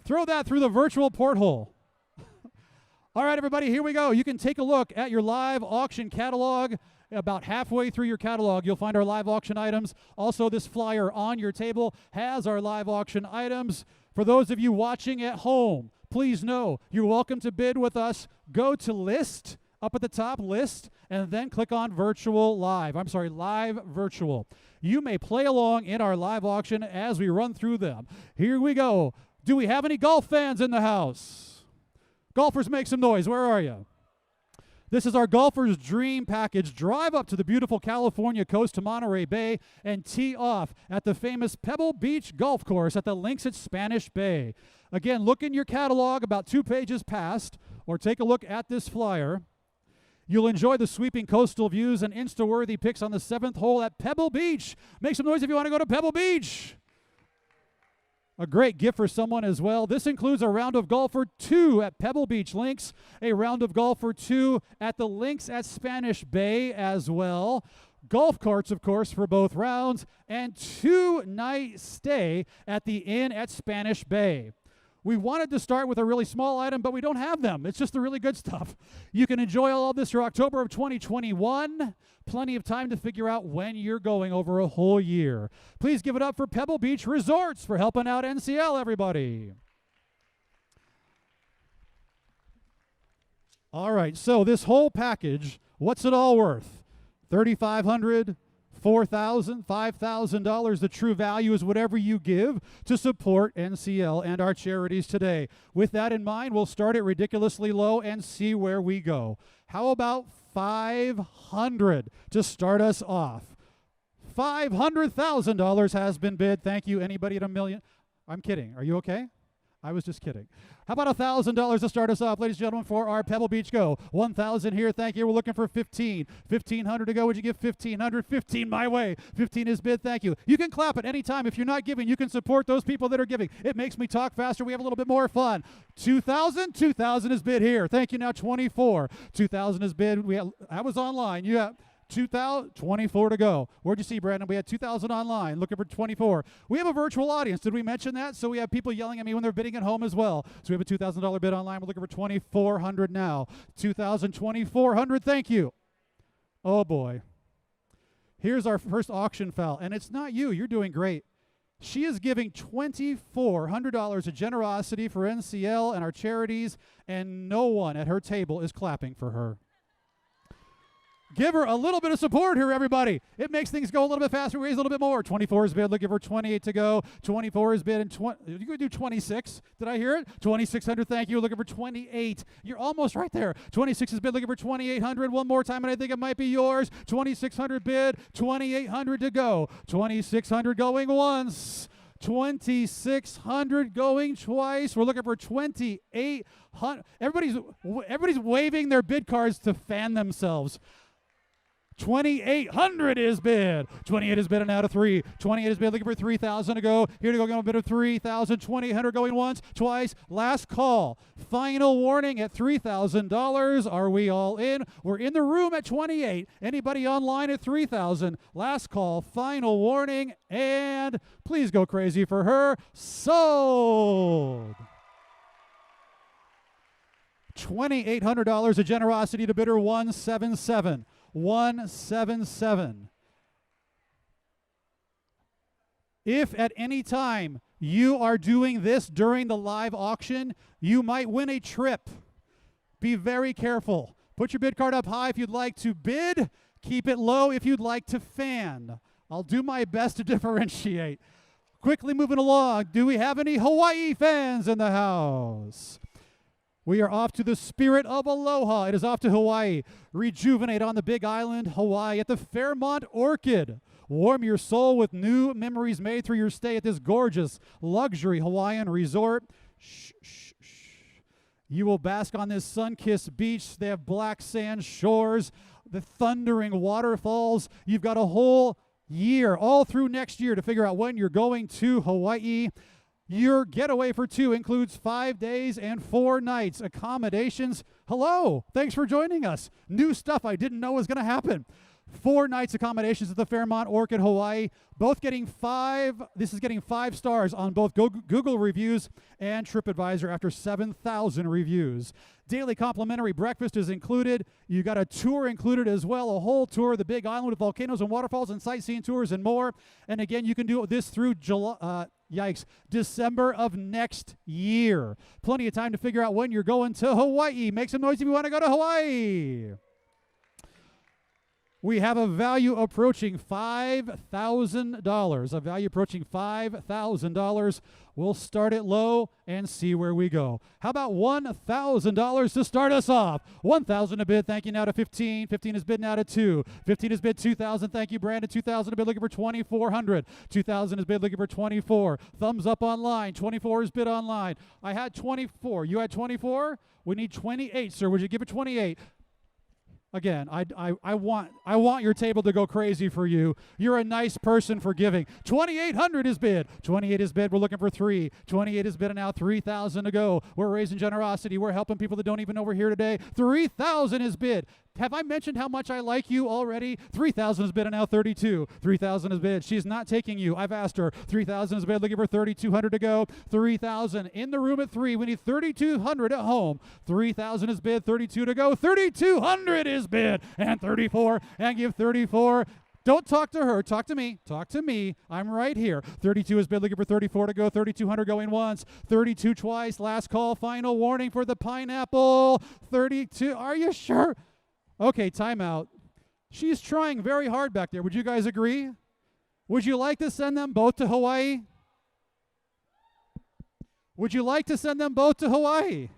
throw that through the virtual porthole. All right, everybody, here we go. You can take a look at your live auction catalog. About halfway through your catalog, you'll find our live auction items. Also, this flyer on your table has our live auction items. For those of you watching at home, please know you're welcome to bid with us. Go to list, up at the top, list, and then click on virtual live. I'm sorry, live virtual. You may play along in our live auction as we run through them. Here we go. Do we have any golf fans in the house? Golfers, make some noise. Where are you? This is our Golfer's Dream Package. Drive up to the beautiful California coast to Monterey Bay and tee off at the famous Pebble Beach Golf Course at the links at Spanish Bay. Again, look in your catalog about 2 pages past, or take a look at this flyer. You'll enjoy the sweeping coastal views and Insta-worthy pics on the 7th hole at Pebble Beach. Make some noise if you want to go to Pebble Beach. A great gift for someone as well. This includes a round of golf for 2 at Pebble Beach Links, a round of golf for 2 at the links at Spanish Bay as well. Golf carts, of course, for both rounds, and 2-night stay at the inn at Spanish Bay. We wanted to start with a really small item, but we don't have them. It's just the really good stuff. You can enjoy all of this through October of 2021. Plenty of time to figure out when you're going over a whole year. Please give it up for Pebble Beach Resorts for helping out NCL, everybody. All right, so this whole package, what's it all worth? $3,500, $4,000, $5,000. The true value is whatever you give to support NCL and our charities today. With that in mind, we'll start it ridiculously low and see where we go. How about $500 to start us off? $500,000 has been bid. Thank you. Anybody at $1 million? I'm kidding. Are you okay? I was just kidding. How about $1,000 to start us off, ladies and gentlemen, for our Pebble Beach Go? 1,000 here. Thank you. We're looking for 15. 1,500 to go. Would you give 1,500? 15 my way. 15 is bid. Thank you. You can clap at any time. If you're not giving, you can support those people that are giving. It makes me talk faster. We have a little bit more fun. 2,000. 2,000 is bid here. Thank you. Now 24. 2,000 is bid. I was online. You have 24 to go. Where'd you see, Brandon? We had 2,000 online, looking for 24. We have a virtual audience. Did we mention that? So we have people yelling at me when they're bidding at home as well. So we have a $2,000 bid online. We're looking for 2,400 now. 2,000, 2,400. Thank you. Oh, boy. Here's our first auction foul. And it's not you. You're doing great. She is giving $2,400 of generosity for NCL and our charities, and no one at her table is clapping for her. Give her a little bit of support here, everybody. It makes things go a little bit faster. Raise a little bit more. 24 is bid. Look, give her 28 to go. 24 is bid. And you could do 26. Did I hear it? 2,600. Thank you. Looking for 28. You're almost right there. 26 is bid. Looking for 2,800. One more time, and I think it might be yours. 2,600 bid. 2,800 to go. 2,600 going once. 2,600 going twice. We're looking for 2,800. Everybody's waving their bid cards to fan themselves. 2,800 is bid. 28 is bid and out of 3. 28 is bid, looking for 3,000 to go. Here to go, going a bid of 3,000. 2,800 going once, twice. Last call. Final warning at $3,000. Are we all in? We're in the room at 28. Anybody online at 3,000? Last call. Final warning. And please go crazy for her. Sold. $2,800 of generosity to bidder 177. 177. If at any time you are doing this during the live auction, you might win a trip. Be very careful. Put your bid card up high if you'd like to bid. Keep it low if you'd like to fan. I'll do my best to differentiate. Quickly moving along. Do we have any Hawaii fans in the house? We are off to the spirit of aloha. It is off to Hawaii. Rejuvenate on the Big Island, Hawaii, at the Fairmont Orchid. Warm your soul with new memories made through your stay at this gorgeous luxury Hawaiian resort. Shh, shh, shh. You will bask on this sun-kissed beach. They have black sand shores, the thundering waterfalls. You've got a whole year, all through next year, to figure out when you're going to Hawaii. Your getaway for two includes 5 days and 4 nights. Accommodations. Hello. Thanks for joining us. New stuff I didn't know was going to happen. 4 nights accommodations at the Fairmont Orchid, Hawaii. Both getting 5. This is getting 5 stars on both Google reviews and TripAdvisor after 7,000 reviews. Daily complimentary breakfast is included. You got a tour included as well, a whole tour of the Big Island with volcanoes and waterfalls and sightseeing tours and more. And again, you can do this through December of next year. Plenty of time to figure out when you're going to Hawaii. Make some noise if you want to go to Hawaii. We have a value approaching $5,000. A value approaching $5,000. We'll start it low and see where we go. How about $1,000 to start us off? 1,000 a bid. Thank you. Now to 15. 15 is bid now to 2. 15 is bid 2,000. Thank you, Brandon. 2,000 a bid looking for 2,400. 2,000 is bid looking for 24. Thumbs up online. 24 is bid online. I had 24. You had 24? We need 28, sir. Would you give it 28? Again, I want your table to go crazy for you. You're a nice person for giving. 2,800 is bid. 28 is bid. We're looking for 3. 28 is bid, and now 3,000 to go. We're raising generosity. We're helping people that don't even know we're here today. 3,000 is bid. Have I mentioned how much I like you already? 3,000 is bid, and now 32. 3,000 is bid. She's not taking you. I've asked her. 3,000 is bid. Looking for 3,200 to go. 3,000 in the room at 3. We need 3,200 at home. 3,000 is bid. 32 to go. 3,200 is bid, and 34, and give 34. Don't talk to her. Talk to me. Talk to me. I'm right here. 32 is bid. Looking for 34 to go. 3,200 going once. 32 twice. Last call. Final warning for the pineapple. 32. Are you sure? Okay, timeout. She's trying very hard back there. Would you guys agree? Would you like to send them both to Hawaii? Would you like to send them both to Hawaii?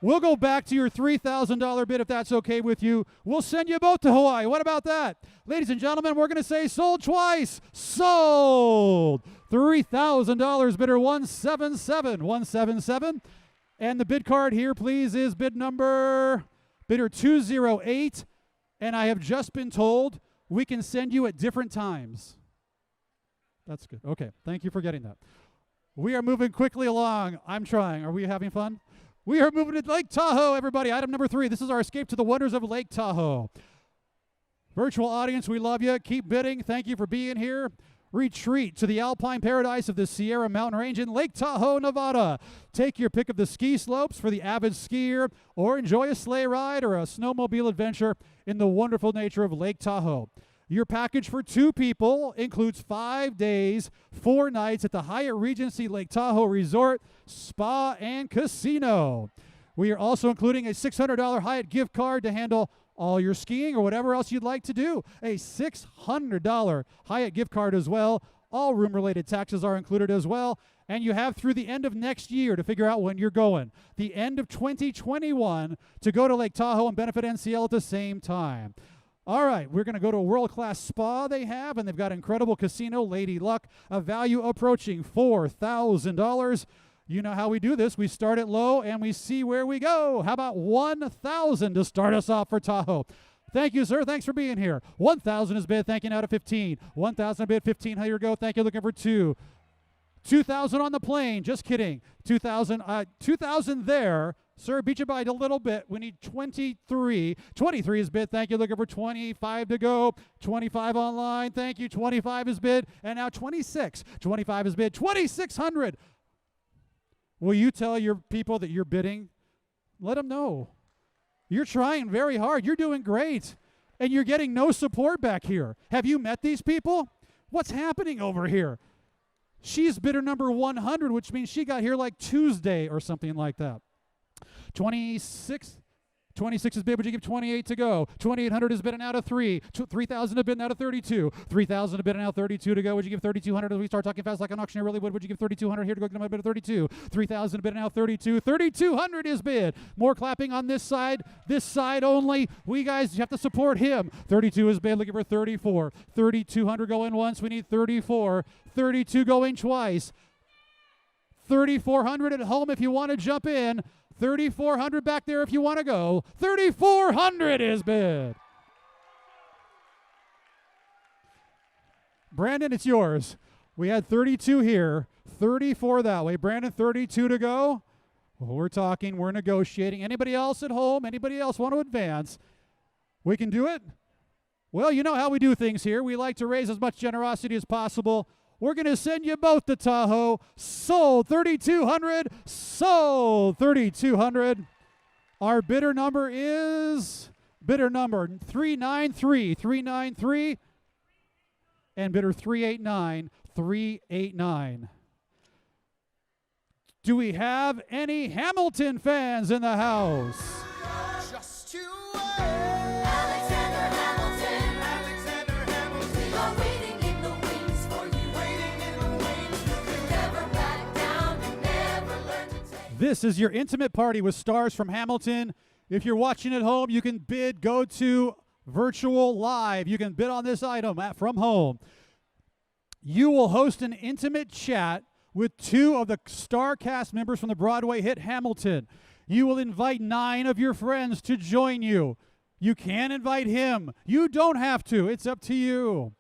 We'll go back to your $3,000 bid if that's okay with you. We'll send you both to Hawaii. What about that? Ladies and gentlemen, we're going to say sold twice. Sold. $3,000 bidder 177. And the bid card here, please, is bidder 208. And I have just been told we can send you at different times. That's good. Okay, thank you for getting that. We are moving quickly along. I'm trying. Are we having fun? We are moving to Lake Tahoe, everybody. Item number 3. This is our escape to the wonders of Lake Tahoe. Virtual audience, we love you. Keep bidding. Thank you for being here. Retreat to the alpine paradise of the Sierra Mountain Range in Lake Tahoe, Nevada. Take your pick of the ski slopes for the avid skier, or enjoy a sleigh ride or a snowmobile adventure in the wonderful nature of Lake Tahoe. Your package for 2 people includes 5 days, 4 nights at the Hyatt Regency Lake Tahoe Resort, Spa, and Casino. We are also including a $600 Hyatt gift card to handle all your skiing or whatever else you'd like to do. A $600 Hyatt gift card as well. All room-related taxes are included as well. And you have through the end of next year to figure out when you're going. The end of 2021 to go to Lake Tahoe and benefit NCL at the same time. All right, we're going to go to a world-class spa they have, and they've got incredible casino, Lady Luck, a value approaching $4,000. You know how we do this. We start it low, and we see where we go. How about $1,000 to start us off for Tahoe? Thank you, sir. Thanks for being here. $1,000 is bid. Thank you. Now to 15. $1,000 bid. 15. Here you go. Thank you. Looking for 2. 2,000 on the plane. Just kidding. 2,000. 2,000 there. Sir, beat you by a little bit. We need 23. 23 is bid. Thank you. Looking for 25 to go. 25 online. Thank you. 25 is bid. And now 26. 25 is bid. 2,600. Will you tell your people that you're bidding? Let them know. You're trying very hard. You're doing great. And you're getting no support back here. Have you met these people? What's happening over here? She's bidder number 100, which means she got here like Tuesday or something like that. 26 is bid. Would you give 28 to go? 2,800 is bid out of 3. 3,000 is bid out of 32. 3,000 is bid out of 32 to go. Would you give 3,200 as we start talking fast like an auctioneer really would? Would you give 3,200 here to go? Get my bid of 32. 3,000 is bid out of 32. 3,200 is bid. More clapping on this side. This side only. We guys have to support him. 32 is bid. Looking for 34. 3,200 going once. We need 34. 32 going twice. 3,400 at home if you want to jump in. 3,400 back there if you want to go. 3,400 is bid. Brandon, it's yours. We had 32 here, 34 that way. Brandon, 32 to go. Well, we're talking, we're negotiating. Anybody else at home? Anybody else want to advance? We can do it? Well, you know how we do things here. We like to raise as much generosity as possible. We're going to send you both to Tahoe. Sold 3,200. Sold 3,200. Our bidder number is bidder number 393. 393. And bidder 389. 389. Do we have any Hamilton fans in the house? Just to Alexander Hamilton. Alexander Hamilton. We are waiting in the wings for you. Waiting in the wings. You never back down. You never learn to take. This is your intimate party with stars from Hamilton. If you're watching at home, you can bid. Go to virtual live. You can bid on this item from home. You will host an intimate chat with 2 of the star cast members from the Broadway hit Hamilton. You will invite 9 of your friends to join you. You can invite him. You don't have to. It's up to you.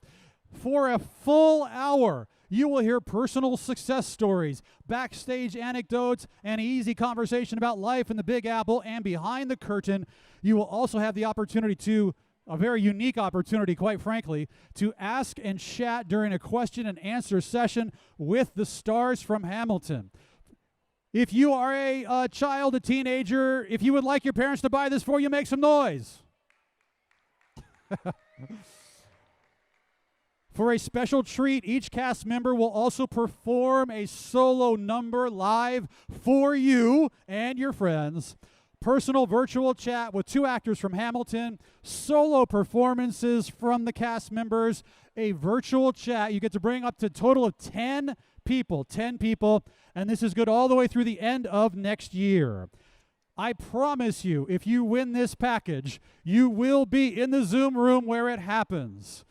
For a full hour, you will hear personal success stories, backstage anecdotes, and easy conversation about life in the Big Apple and behind the curtain. You will also have the opportunity to, a very unique opportunity, quite frankly, to ask and chat during a question and answer session with the stars from Hamilton. If you are a child, a teenager, if you would like your parents to buy this for you, make some noise. For a special treat, each cast member will also perform a solo number live for you and your friends. personal virtual chat with 2 actors from Hamilton, solo performances from the cast members, a virtual chat. You get to bring up to a total of 10 people, and this is good all the way through the end of next year. I promise you, if you win this package, you will be in the Zoom room where it happens.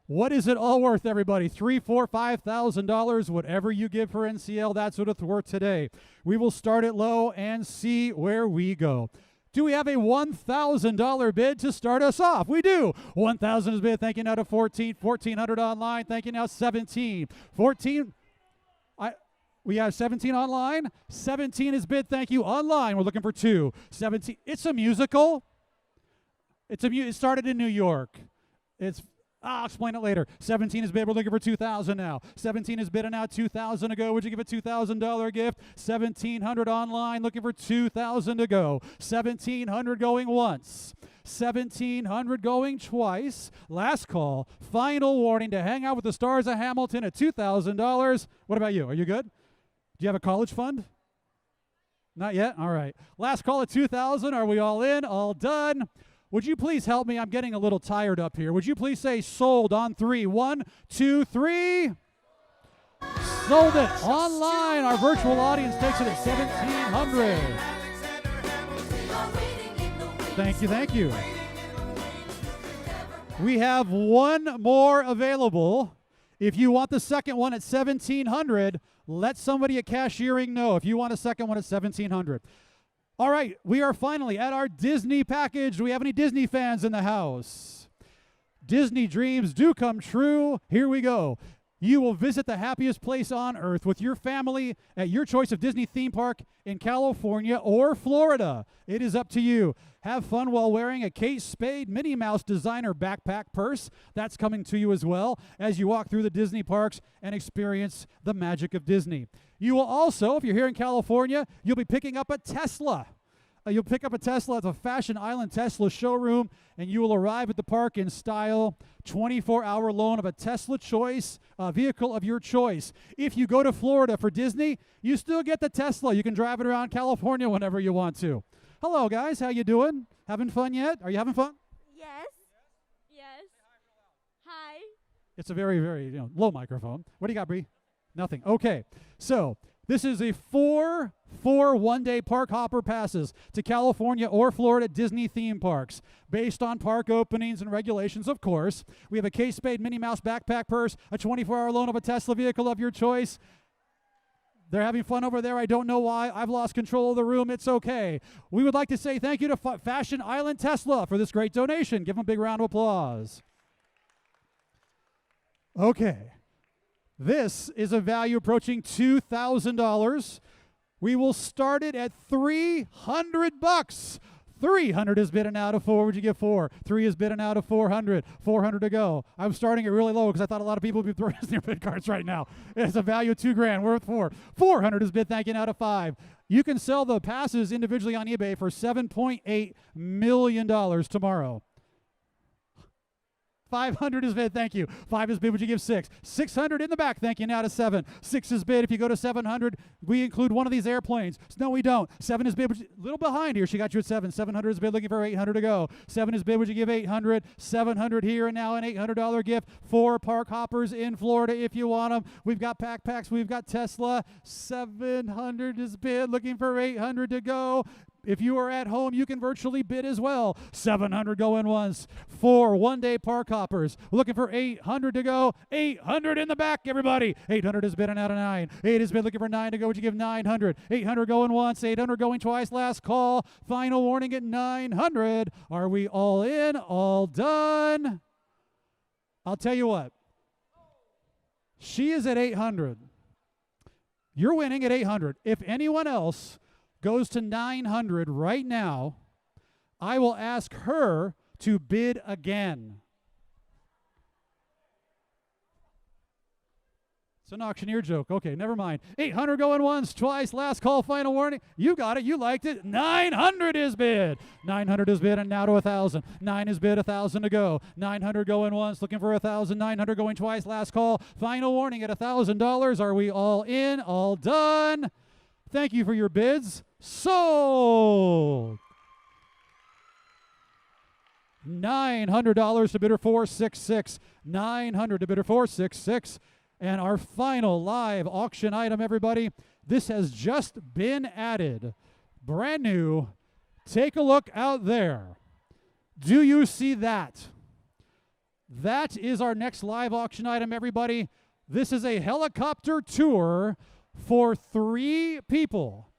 What is it all worth, everybody? $3,000, $4,000, $5,000, whatever you give for NCL, that's what it's worth today. We will start it low and see where we go. Do we have a $1,000 bid to start us off? We do. 1,000 is bid. Thank you now to 14. 1,400 online. Thank you now 17. 14. We have 17 online. 17 is bid. Thank you online. We're looking for 2. 17. It's a musical. It started in New York. I'll explain it later. 17 is bid. We're looking for 2,000 now. 17 is bid and now 2,000 to go. Would you give a $2,000 gift? 1,700 online. Looking for 2,000 to go. 1,700 going once. 1,700 going twice. Last call. Final warning to hang out with the stars of Hamilton at $2,000. What about you? Are you good? Do you have a college fund? Not yet? All right. Last call at 2,000. Are we all in? All done? Would you please help me? I'm getting a little tired up here. Would you please say sold on 3? 1, 2, 3. Sold it online. Our virtual audience takes it at 1,700. Thank you. We have one more available. If you want the second one at 1,700, let somebody at cashiering know if you want a second one at 1,700. All right, we are finally at our Disney package. Do we have any Disney fans in the house? Disney dreams do come true. Here we go. You will visit the happiest place on earth with your family at your choice of Disney theme park in California or Florida. It is up to you. Have fun while wearing a Kate Spade Minnie Mouse designer backpack purse. That's coming to you as well as you walk through the Disney parks and experience the magic of Disney. You will also, if you're here in California, you'll be picking up a Tesla. You'll pick up a Tesla at the Fashion Island Tesla showroom, and you will arrive at the park in style. 24-hour loan of a Tesla choice, a vehicle of your choice. If you go to Florida for Disney, you still get the Tesla. You can drive it around California whenever you want to. Hello, guys. How you doing? Having fun yet? Are you having fun? Yes. Hi. It's a very, very low microphone. What do you got, Bree? Nothing. Okay. So this is a 4 one-day park hopper passes to California or Florida Disney theme parks based on park openings and regulations, of course. We have a Kate Spade Minnie Mouse backpack purse, a 24-hour loan of a Tesla vehicle of your choice. They're having fun over there. I don't know why. I've lost control of the room. It's okay. We would like to say thank you to Fashion Island Tesla for this great donation. Give them a big round of applause. Okay. This is a value approaching $2,000. We will start it at $300. 300 is bidden out of 4. Would you give 4? 3 is bidden out of 400. 400 to go. I'm starting it really low because I thought a lot of people would be throwing their bid cards right now. It's a value of $2,000. We're at 4. 400 is bid, thanking out of 5. You can sell the passes individually on eBay for $7.8 million tomorrow. 500 is bid, thank you. 5 is bid, would you give 6? 600 in the back, thank you, now to 7. 6 is bid, if you go to 700, we include one of these airplanes. No, we don't. 7 is bid, a little behind here, she got you at 7. 700 is bid, looking for 800 to go. 7 is bid, would you give 800? 700 here, and now an $800 gift. 4 park hoppers in Florida if you want them. We've got backpacks, we've got Tesla. 700 is bid, looking for 800 to go. If you are at home, you can virtually bid as well. 700 going once. 4 one-day park hoppers. Looking for 800 to go. 800 in the back, everybody. 800 is bid and out of 9. 8 is bid, looking for 9 to go. Would you give 900? 800 going once. 800 going twice. Last call. Final warning at 900. Are we all in? All done? I'll tell you what. She is at 800. You're winning at 800. If anyone else goes to 900 right now, I will ask her to bid again. It's an auctioneer joke. Okay, never mind. 800 going once, twice, last call, final warning. You got it. You liked it. 900 is bid. 900 is bid, and now to 1,000. 9 is bid, 1,000 to go. 900 going once, looking for 1,000. 900 going twice, last call, final warning at $1,000. Are we all in? All done? Thank you for your bids. Sold. $900 to bidder 466. $900 to bidder 466. And our final live auction item, everybody, this has just been added. Brand new. Take a look out there. Do you see that? That is our next live auction item, everybody. This is a helicopter tour for 3 people.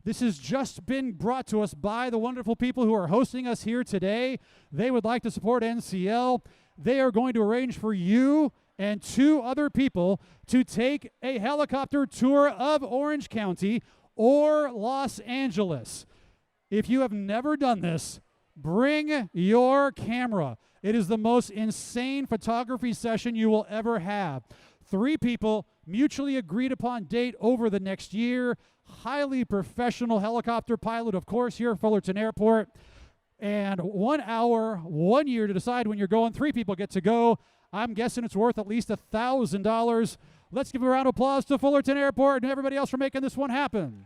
This has just been brought to us by the wonderful people who are hosting us here today. They would like to support NCL. They are going to arrange for you and 2 other people to take a helicopter tour of Orange County or Los Angeles. If you have never done this, bring your camera. It is the most insane photography session you will ever have. 3 people, mutually agreed upon date over the next year. Highly professional helicopter pilot, of course, here at Fullerton Airport. And 1 hour, 1 year to decide when you're going. 3 people get to go. I'm guessing it's worth at least $1,000. Let's give a round of applause to Fullerton Airport and everybody else for making this one happen.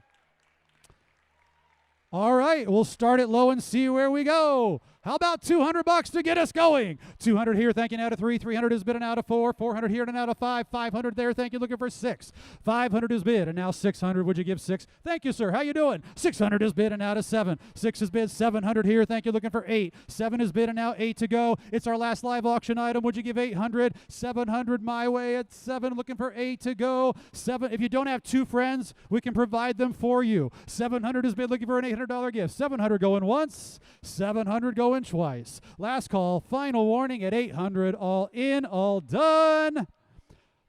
All right, we'll start it low and see where we go. How about $200 to get us going? 200 here, thank you, out of 3. 300 is bid and out of 4. 400 here and out of 5. 500 there, thank you, looking for 6. 500 is bid and now 600. Would you give 6? Thank you, sir. How you doing? 600 is bid and out of 7. 6 is bid. 700 here, thank you, looking for 8. 7 is bid and now 8 to go. It's our last live auction item. Would you give 800? 700 my way at 7, looking for 8 to go. 7. If you don't have 2 friends, we can provide them for you. 700 is bid, looking for an $800 gift. 700 going once. 700 going twice. Last call, final warning at 800. All in, all done.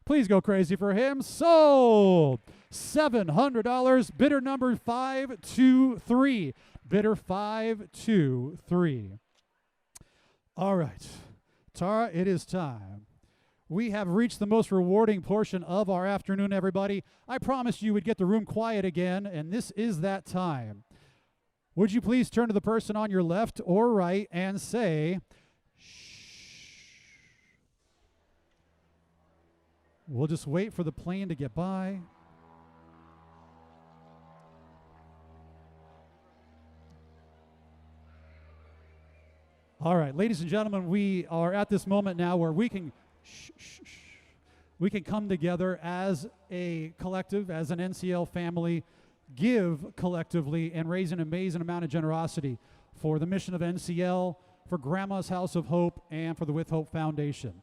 Please go crazy for him. Sold. $700. Bidder number 523. Bidder 523. All right. Tara, it is time. We have reached the most rewarding portion of our afternoon, everybody. I promised you would get the room quiet again, and this is that time. Would you please turn to the person on your left or right and say, shh. We'll just wait for the plane to get by. All right, ladies and gentlemen, we are at this moment now where we can we can come together as a collective, as an NCL family, give collectively, and raise an amazing amount of generosity for the mission of NCL, for Grandma's House of Hope, and for the With Hope Foundation.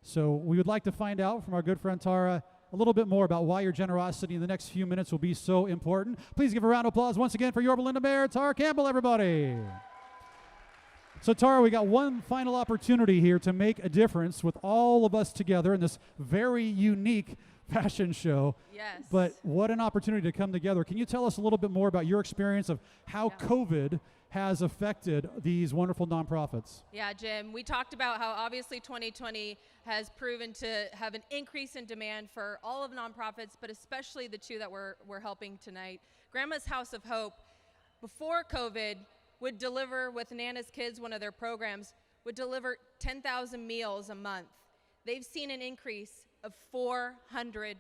So we would like to find out from our good friend Tara a little bit more about why your generosity in the next few minutes will be so important. Please give a round of applause once again for Yorba Linda Mayor Tara Campbell, everybody. So Tara, we got one final opportunity here to make a difference with all of us together in this very unique fashion show. Yes. But what an opportunity to come together. Can you tell us a little bit more about your experience of how COVID has affected these wonderful nonprofits? Yeah, Jim, we talked about how obviously 2020 has proven to have an increase in demand for all of nonprofits, but especially the 2 that we're helping tonight. Grandma's House of Hope, before COVID, would deliver with Nana's Kids, one of their programs, would deliver 10,000 meals a month. They've seen an increase of 400%.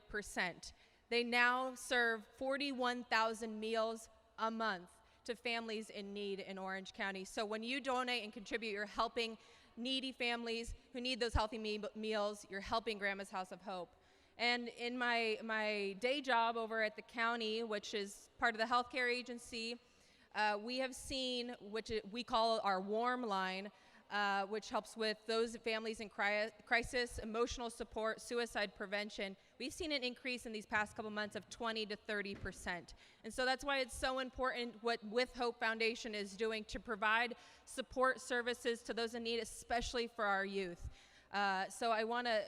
They now serve 41,000 meals a month to families in need in Orange County. So when you donate and contribute, you're helping needy families who need those healthy meals. You're helping Grandma's House of Hope. And in my day job over at the county, which is part of the healthcare agency, we have seen, which we call our warm line, which helps with those families in crisis, emotional support, suicide prevention. We've seen an increase in these past couple months of 20 to 30%. And so that's why it's so important what With Hope Foundation is doing to provide support services to those in need, especially for our youth. So I want to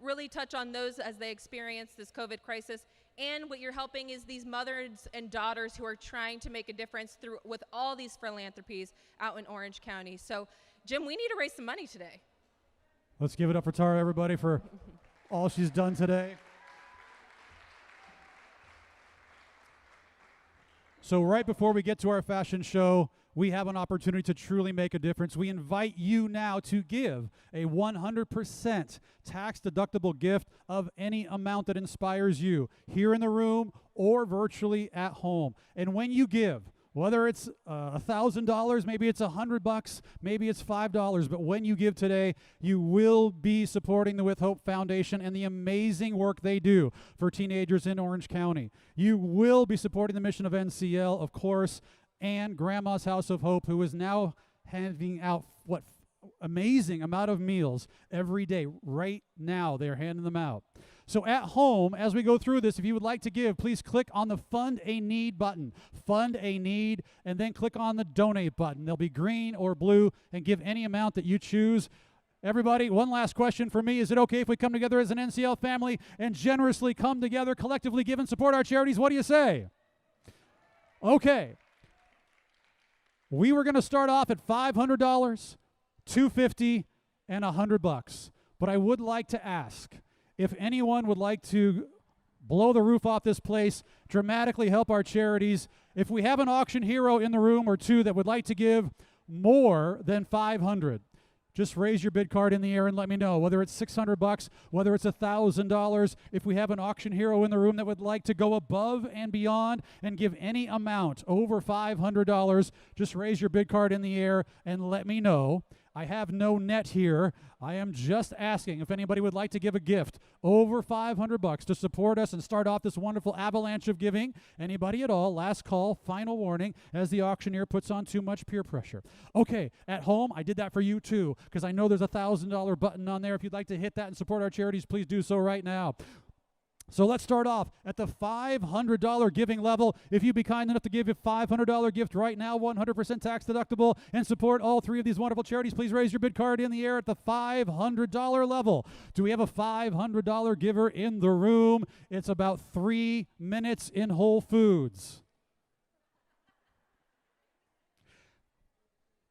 really touch on those as they experience this COVID crisis. And what you're helping is these mothers and daughters who are trying to make a difference through with all these philanthropies out in Orange County. So Jim, we need to raise some money today. Let's give it up for Tara, everybody, for all she's done today. So right before we get to our fashion show, we have an opportunity to truly make a difference. We invite you now to give a 100% tax-deductible gift of any amount that inspires you, here in the room or virtually at home. And when you give, Whether it's $1,000, maybe it's $100, maybe it's $5. But when you give today, you will be supporting the With Hope Foundation and the amazing work they do for teenagers in Orange County. You will be supporting the mission of NCL, of course, and Grandma's House of Hope, who is now handing out amazing amount of meals every day. Right now, they're handing them out. So at home, as we go through this, if you would like to give, please click on the Fund a Need button. Fund a Need, and then click on the Donate button. They'll be green or blue, and give any amount that you choose. Everybody, one last question for me. Is it okay if we come together as an NCL family and generously come together, collectively give and support our charities? What do you say? Okay. We were going to start off at $500, $250, and $100. But I would like to ask, if anyone would like to blow the roof off this place, dramatically help our charities, if we have an auction hero in the room or two that would like to give more than $500, just raise your bid card in the air and let me know, whether it's $600, whether it's $1,000. If we have an auction hero in the room that would like to go above and beyond and give any amount over $500, just raise your bid card in the air and let me know. I have no net here. I am just asking if anybody would like to give a gift over $500 to support us and start off this wonderful avalanche of giving. Anybody at all? Last call, final warning, as the auctioneer puts on too much peer pressure. Okay, at home, I did that for you too, because I know there's a $1,000 button on there. If you'd like to hit that and support our charities, please do so right now. So let's start off at the $500 giving level. If you'd be kind enough to give a $500 gift right now, 100% tax deductible, and support all three of these wonderful charities, please raise your bid card in the air at the $500 level. Do we have a $500 giver in the room? It's about 3 minutes in Whole Foods.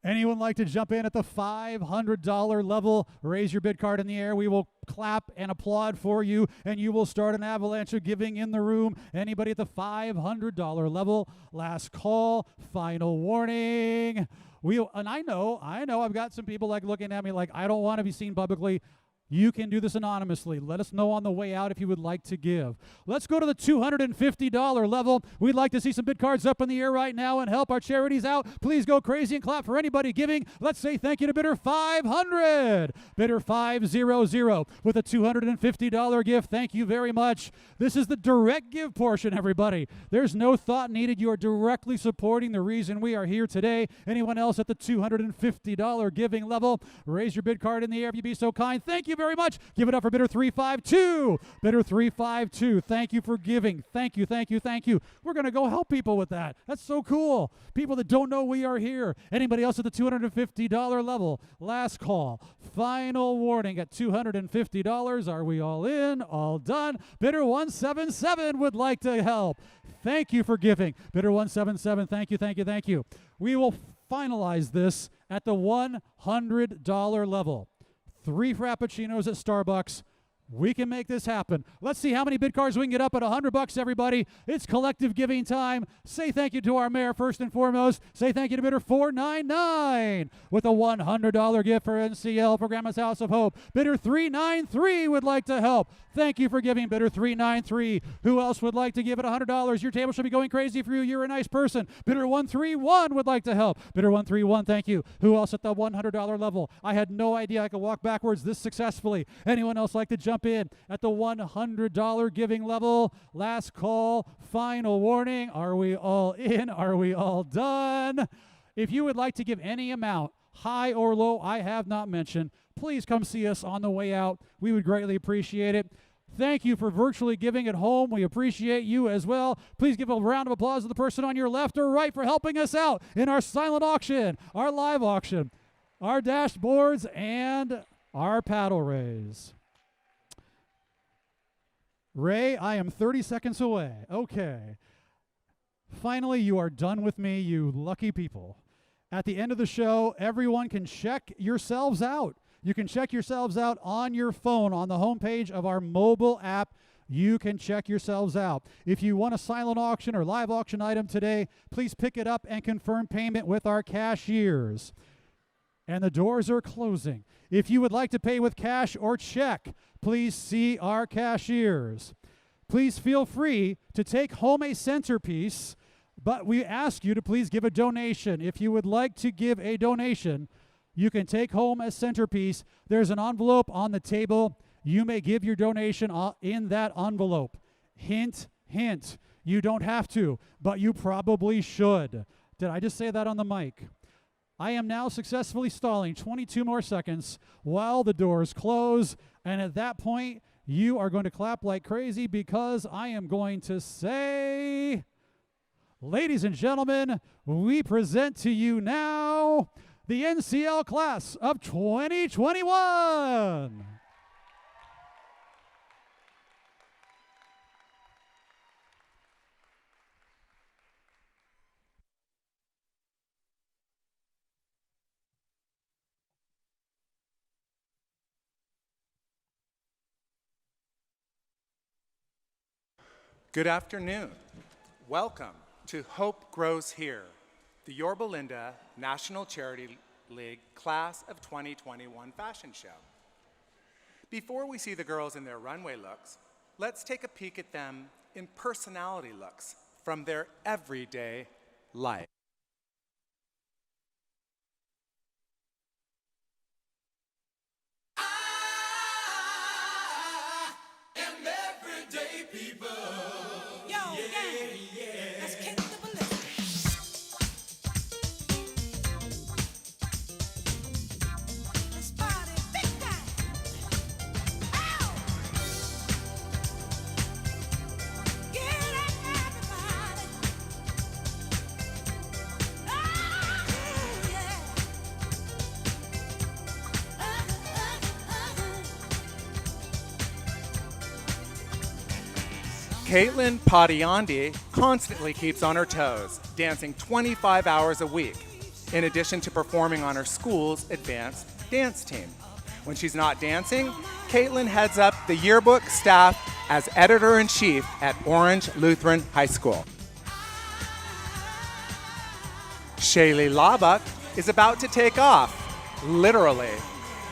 Anyone like to jump in at the $500 level? Raise your bid card in the air. We will clap and applaud for you, and you will start an avalanche of giving in the room. Anybody at the $500 level? Last call, final warning. And I know I've got some people like looking at me like I don't want to be seen publicly. You can do this anonymously. Let us know on the way out if you would like to give. Let's go to the $250 level. We'd like to see some bid cards up in the air right now and help our charities out. Please go crazy and clap for anybody giving. Let's say thank you to bidder 500. Bidder 500 with a $250 gift. Thank you very much. This is the direct give portion, everybody. There's no thought needed. You are directly supporting the reason we are here today. Anyone else at the $250 giving level? Raise your bid card in the air if you'd be so kind. Thank you very much. Give it up for bidder 352. Bidder 352. Thank you for giving. Thank you, thank you, thank you. We're going to go help people with that. That's so cool. People that don't know we are here. Anybody else at the $250 level? Last call. Final warning at $250. Are we all in? All done. Bidder 177 would like to help. Thank you for giving. Bidder 177. Thank you, thank you, thank you. We will finalize this at the $100 level. 3 Frappuccinos at Starbucks. We can make this happen. Let's see how many bid cards we can get up at $100, everybody. It's collective giving time. Say thank you to our mayor first and foremost. Say thank you to bidder 499 with a $100 gift for NCL for Grandma's House of Hope. Bidder 393 would like to help. Thank you for giving, bidder 393. Who else would like to give it $100? Your table should be going crazy for you. You're a nice person. Bidder 131 would like to help. Bidder 131, thank you. Who else at the $100 level? I had no idea I could walk backwards this successfully. Anyone else like to jump in at the $100 giving level? Last call, final warning. Are we all in? Are we all done? If you would like to give any amount, high or low, I have not mentioned, please come see us on the way out. We would greatly appreciate it. Thank you for virtually giving at home. We appreciate you as well. Please give a round of applause to the person on your left or right for helping us out in our silent auction, our live auction, our dashboards, and our paddle raise. Ray, I am 30 seconds away. Okay. Finally, you are done with me, you lucky people. At the end of the show, everyone can check yourselves out. You can check yourselves out on your phone on the homepage of our mobile app. You can check yourselves out. If you want a silent auction or live auction item today, please pick it up and confirm payment with our cashiers. And the doors are closing. If you would like to pay with cash or check, please see our cashiers. Please feel free to take home a centerpiece But we ask you to please give a donation. If you would like to give a donation, you can take home a centerpiece. There's an envelope on the table. You may give your donation in that envelope. Hint, hint. You don't have to, but you probably should. Did I just say that on the mic? I am now successfully stalling 22 more seconds while the doors close. And at that point, you are going to clap like crazy because I am going to say, ladies and gentlemen, we present to you now the NCL class of 2021. Good afternoon. Welcome to Hope Grows Here, the Yorba Linda National Charity League Class of 2021 fashion show. Before we see the girls in their runway looks, let's take a peek at them in personality looks from their everyday life. Caitlin Padiandi constantly keeps on her toes, dancing 25 hours a week, in addition to performing on her school's advanced dance team. When she's not dancing, Caitlin heads up the yearbook staff as editor-in-chief at Orange Lutheran High School. Shaylee Labuck is about to take off, literally,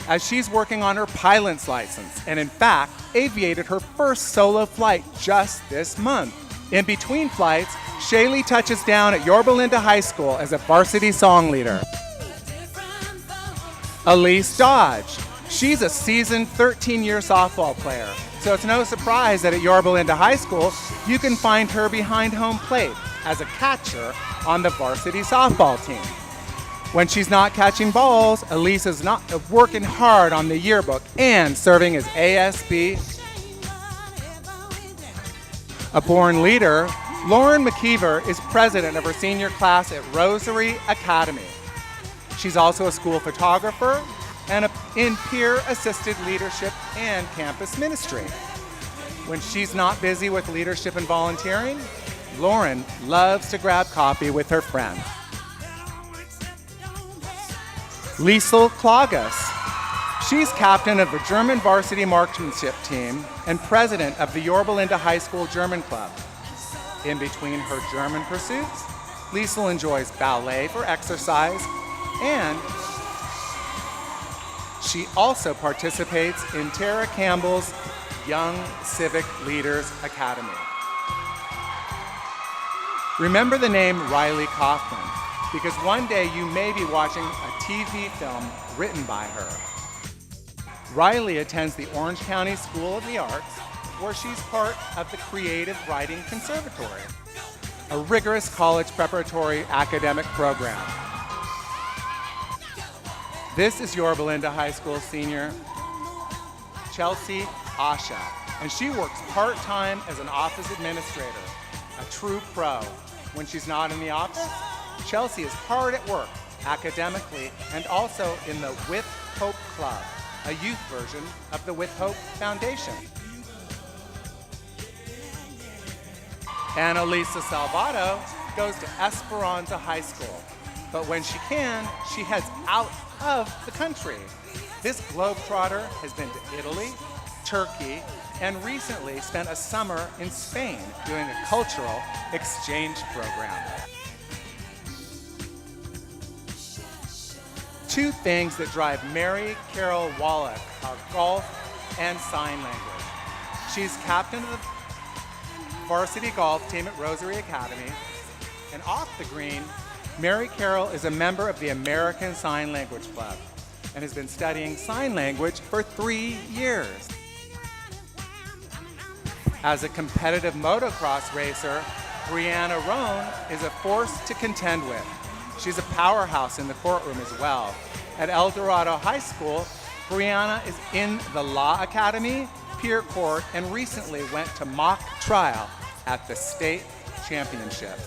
as she's working on her pilot's license, and in fact, aviated her first solo flight just this month. In between flights, Shaylee touches down at Yorba Linda High School as a varsity song leader. Elise Dodge. She's a seasoned 13-year softball player, so it's no surprise that at Yorba Linda High School, you can find her behind home plate as a catcher on the varsity softball team. When she's not catching balls, Elise is not working hard on the yearbook and serving as ASB. A born leader, Lauren McKeever is president of her senior class at Rosary Academy. She's also a school photographer and in peer-assisted leadership and campus ministry. When she's not busy with leadership and volunteering, Lauren loves to grab coffee with her friends. Liesel Klages. She's captain of the German varsity marksmanship team and president of the Yorba Linda High School German Club. In between her German pursuits, Liesel enjoys ballet for exercise, and she also participates in Tara Campbell's Young Civic Leaders Academy. Remember the name Riley Kaufman, because one day you may be watching a TV film written by her. Riley attends the Orange County School of the Arts, where she's part of the Creative Writing Conservatory, a rigorous college preparatory academic program. This is Yorba Linda High School senior Chelsea Asha, and she works part-time as an office administrator, a true pro. When she's not in the office, Chelsea is hard at work academically and also in the With Hope Club, a youth version of the With Hope Foundation. Annalisa Salvato goes to Esperanza High School, but when she can, she heads out of the country. This globetrotter has been to Italy, Turkey, and recently spent a summer in Spain doing a cultural exchange program. Two things that drive Mary Carol Wallach are golf and sign language. She's captain of the varsity golf team at Rosary Academy, And off the green, Mary Carroll is a member of the American Sign Language Club and has been studying sign language for 3 years. As a competitive motocross racer, Brianna Roan is a force to contend with. She's a powerhouse in the courtroom as well. At El Dorado High School, Brianna is in the Law Academy, Peer Court, and recently went to mock trial at the state championship.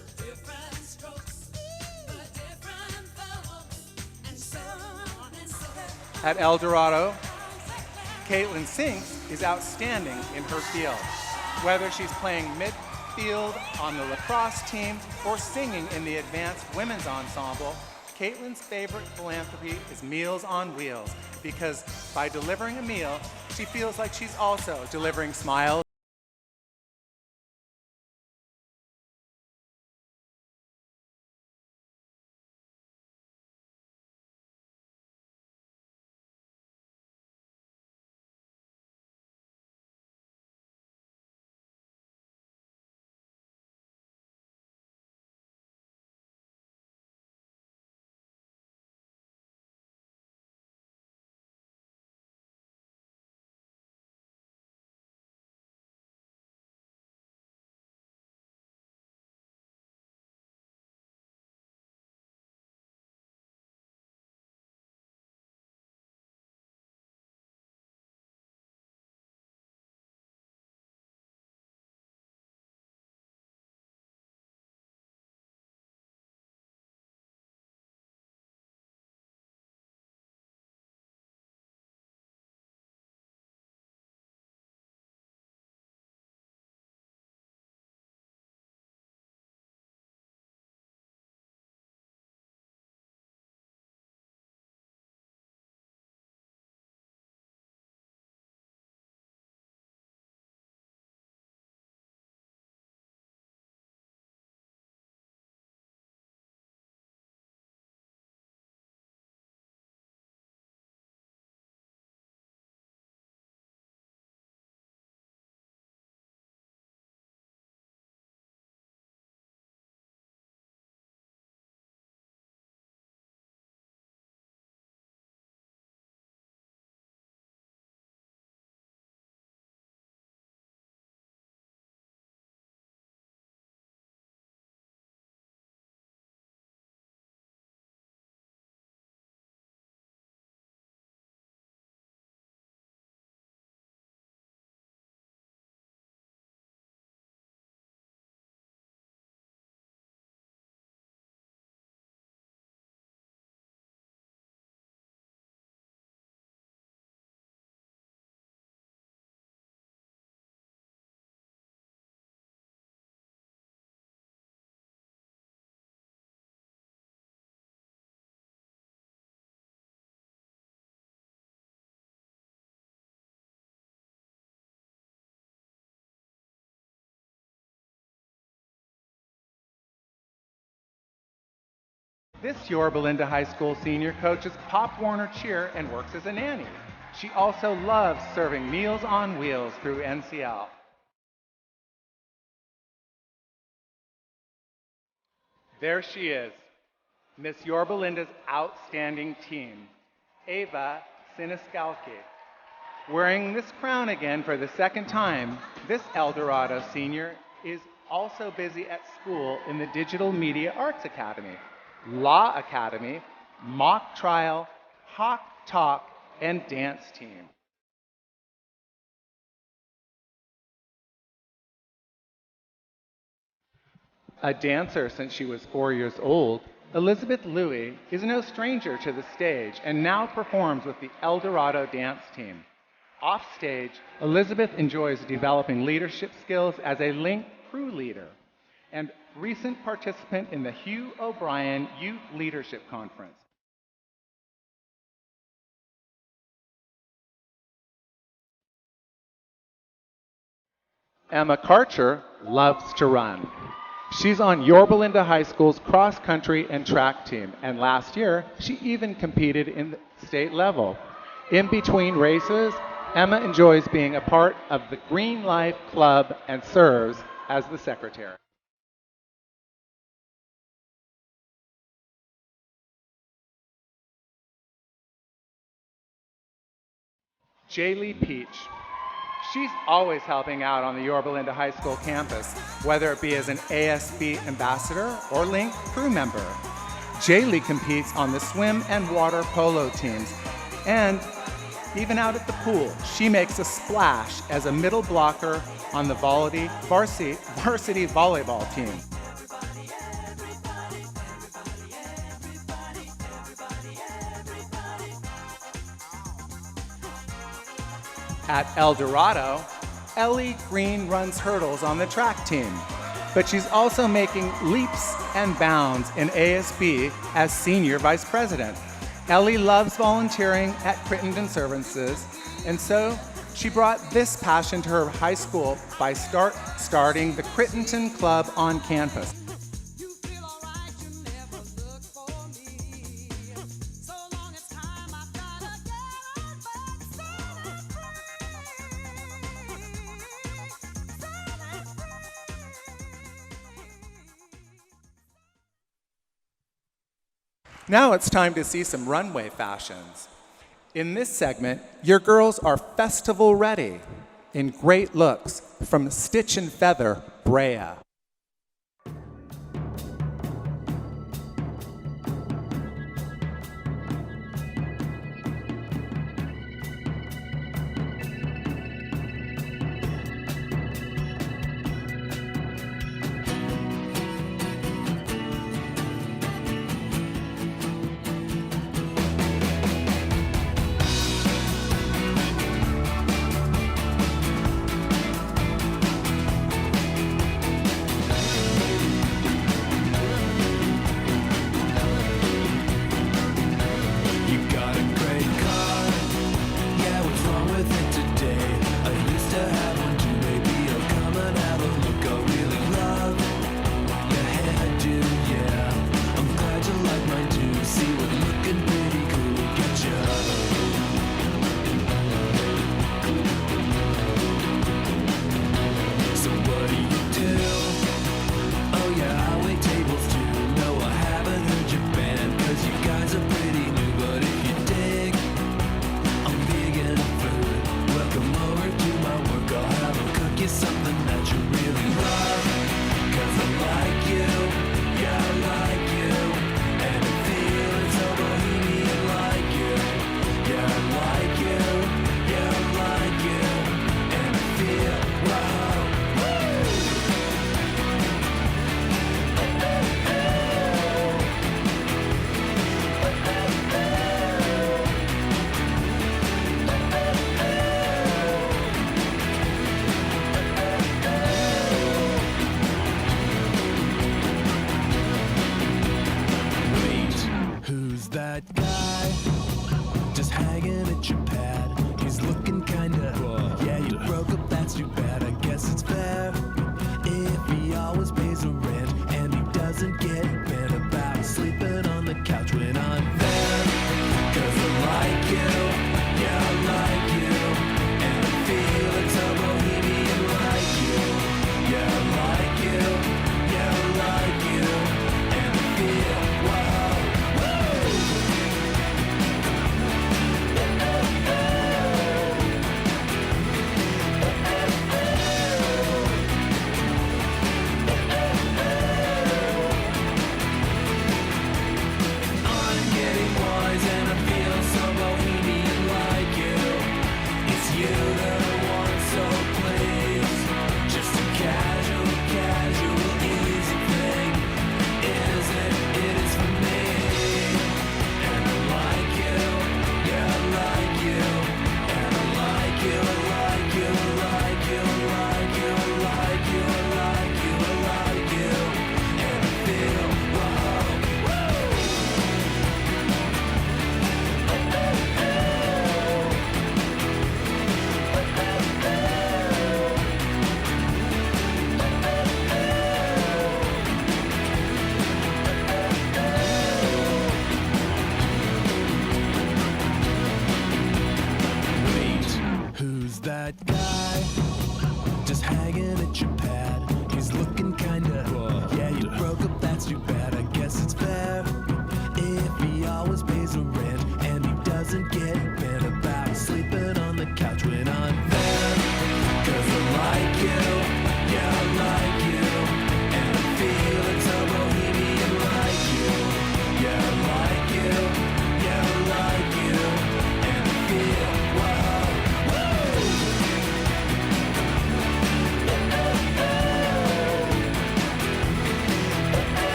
At El Dorado, Caitlin Sinks is outstanding in her field. Whether she's playing midfield on the lacrosse team or singing in the advanced women's ensemble, Caitlin's favorite philanthropy is Meals on Wheels, because by delivering a meal, she feels like she's also delivering smiles. This Yorba Linda High School senior coaches Pop Warner Cheer and works as a nanny. She also loves serving Meals on Wheels through NCL. There she is, Miss Yorba Linda's outstanding team, Ava Siniskalki. Wearing this crown again for the second time, this El Dorado senior is also busy at school in the Digital Media Arts Academy, Law Academy, mock trial, hawk talk, and dance team. A dancer since she was 4 years old, Elizabeth Louie is no stranger to the stage and now performs with the El Dorado dance team. Offstage, Elizabeth enjoys developing leadership skills as a Link crew leader and recent participant in the Hugh O'Brien Youth Leadership Conference. Emma Karcher loves to run. She's on Yorba Linda High School's cross country and track team, and last year she even competed in the state level. In between races, Emma enjoys being a part of the Green Life Club and serves as the secretary. Jaylee Peach. She's always helping out on the Yorba Linda High School campus, whether it be as an ASB ambassador or Link crew member. Jaylee competes on the swim and water polo teams, and even out at the pool, she makes a splash as a middle blocker on the varsity volleyball team. At El Dorado, Ellie Green runs hurdles on the track team, but she's also making leaps and bounds in ASB as senior vice president. Ellie loves volunteering at Crittenden Services, and so she brought this passion to her high school by starting the Crittenden Club on campus. Now it's time to see some runway fashions. In this segment, your girls are festival ready in great looks from Stitch and Feather Brea.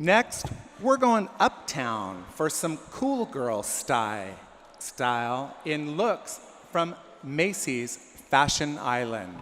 Next, we're going uptown for some cool girl style in looks from Macy's Fashion Island.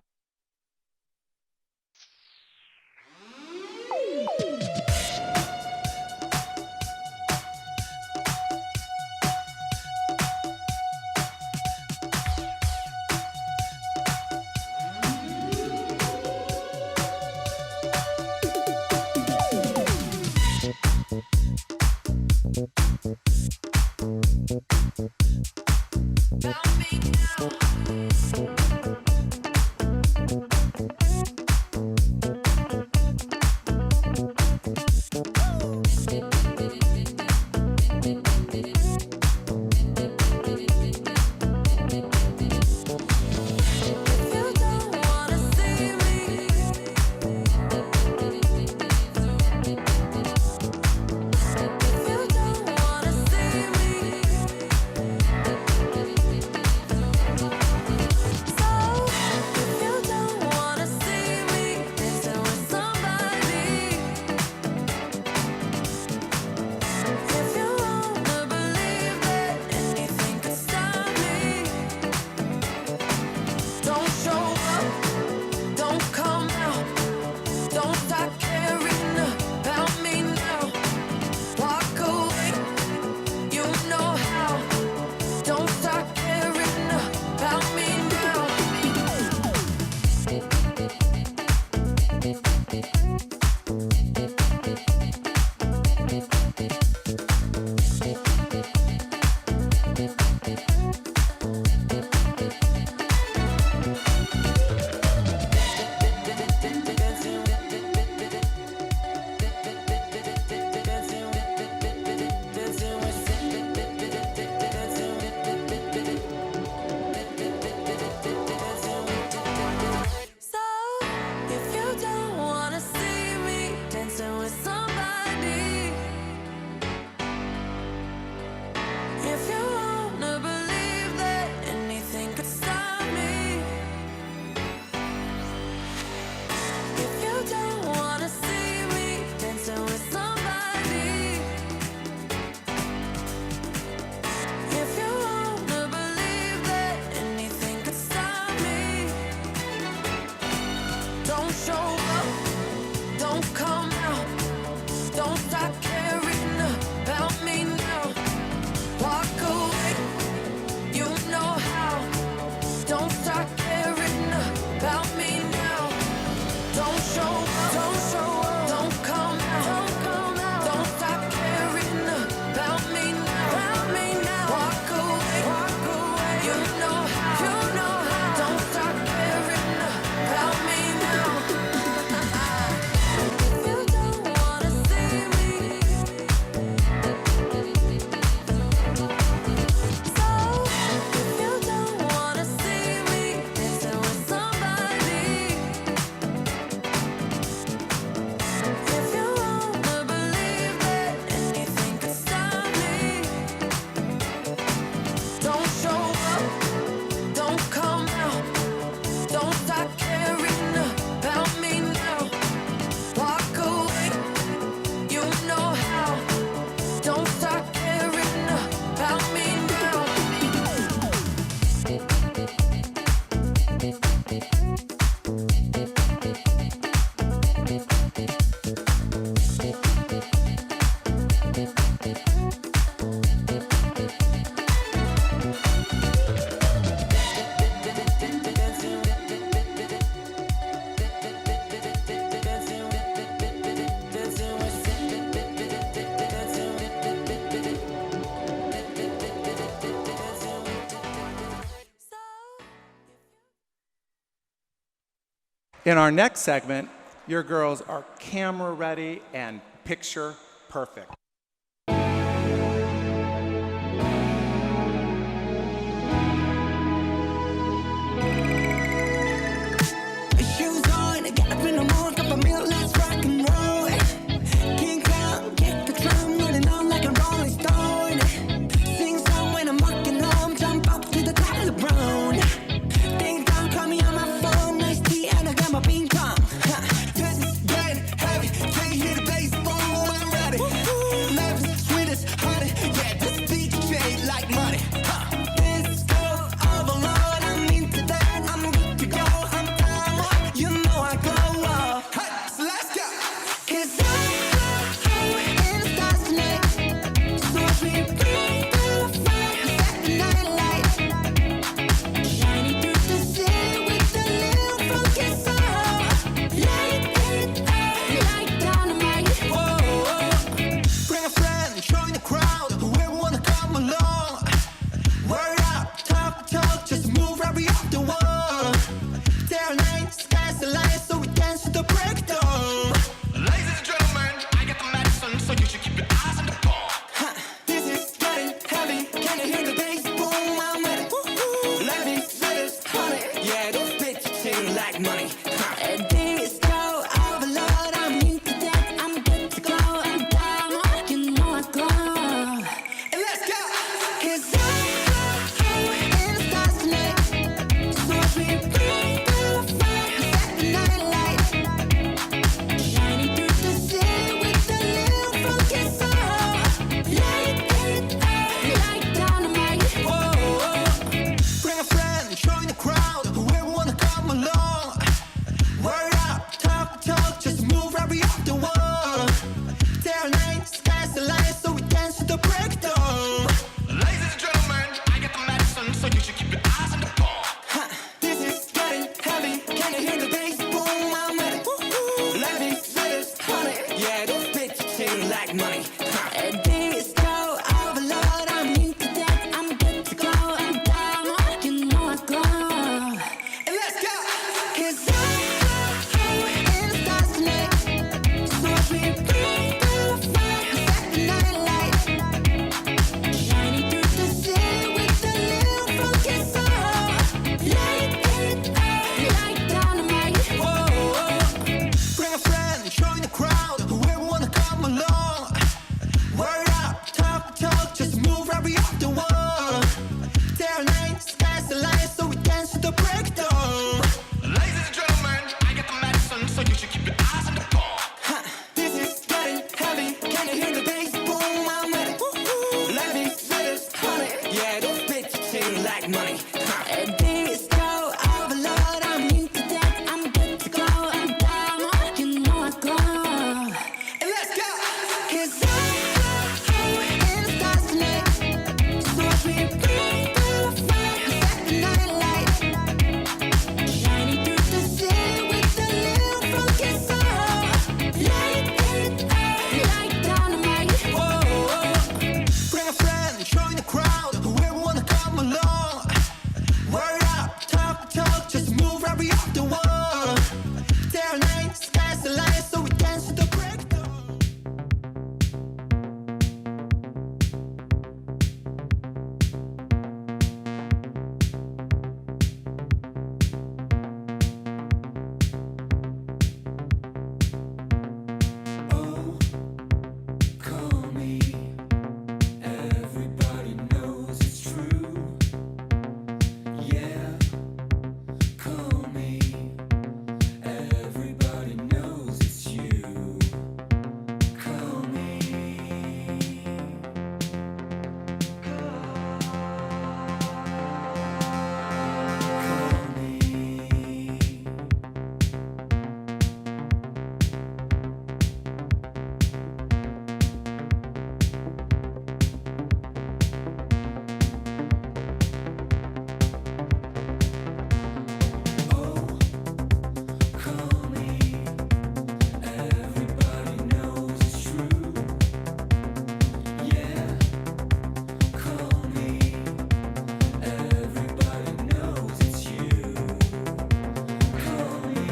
In our next segment, your girls are camera ready and picture perfect. Shoes on, get up in the morning, cup of milk, let's rock and roll. King Crown, kick the drum, running on like a rolling stone. Sing song when I'm walking home, jump up to the top of the brown. Ding dong, call me on my phone, nice tea, and I got my ping pong. This is dead heavy, can you hear the bass? Boom, I'm ready. black money. Disco overload, I'm into that, I'm good to go. I'm down, you know I go. And let's go! 'Cause I'm in the stars tonight. So as we bring through the fire, set the night light. Shining through the city with a little funky soul. Light in the air, light dynamite. Bring a friend, join the crowd. Whoever wanna come along. Word up, talk, just move right off the wall. Day or night, sky's the line, so we dance to the break of dawn. Call me. Everybody knows it's true. Yeah. Call me. Everybody knows it's you. Call me. Call me. Everybody knows it's true. Yeah. Call me. Everybody knows it's you. Call me.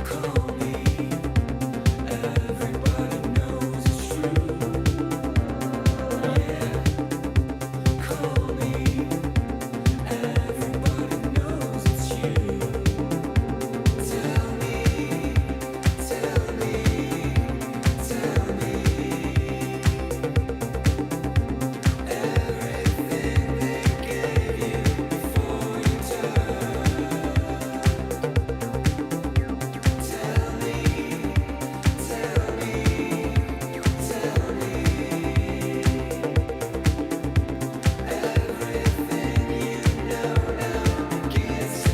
Call me. Everybody knows it's true. Yeah. Call me. Everybody knows it's you. Tell me. Tell me. Tell me. Everything they gave you before you turn. Tell me. Tell me. Tell me. Everything you know now begins to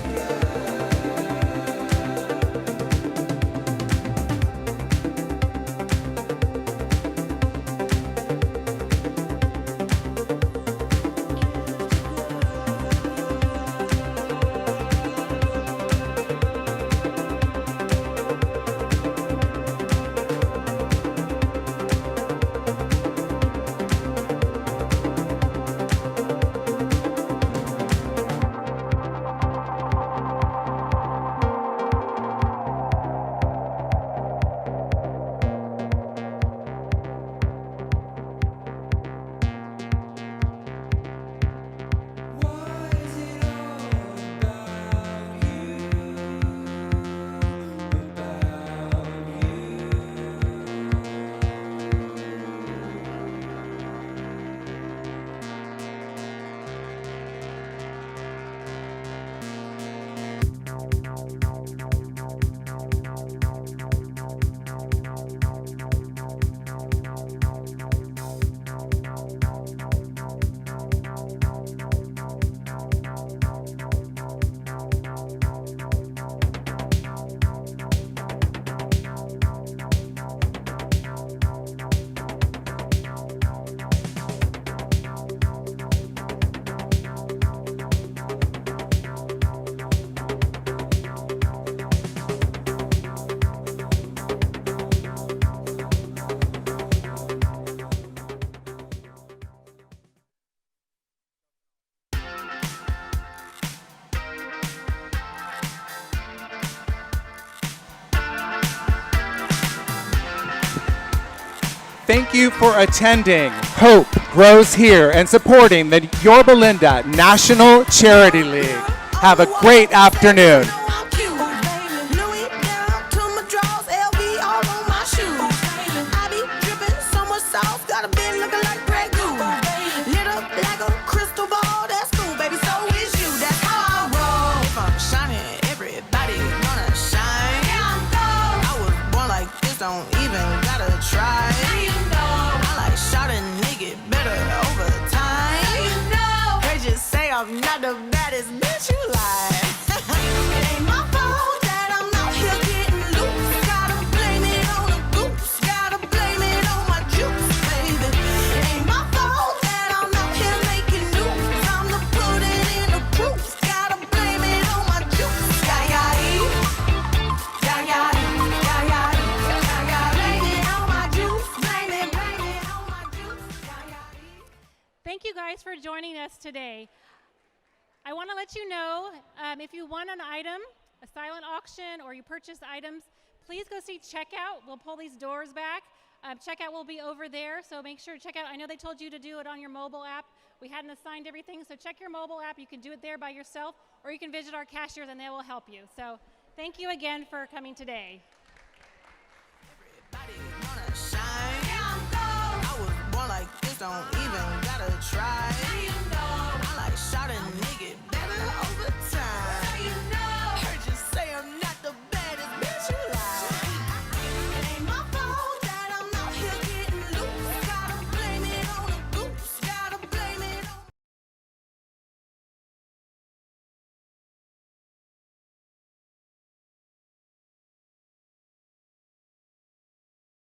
Why is it all about you? About Thank you for attending Hope Grows Here and supporting the Yorba Linda National Charity League. Have a great afternoon. Louis down to my us today. I want to let you know, if you won an item, a silent auction, or you purchased items, please go see checkout. We'll pull these doors back. Checkout will be over there, so make sure to check out. I know they told you to do it on your mobile app. We hadn't assigned everything, so check your mobile app. You can do it there by yourself, or you can visit our cashiers and they will help you. So thank you again for coming today. Everybody wanna shine. I was born like this, don't even gotta try.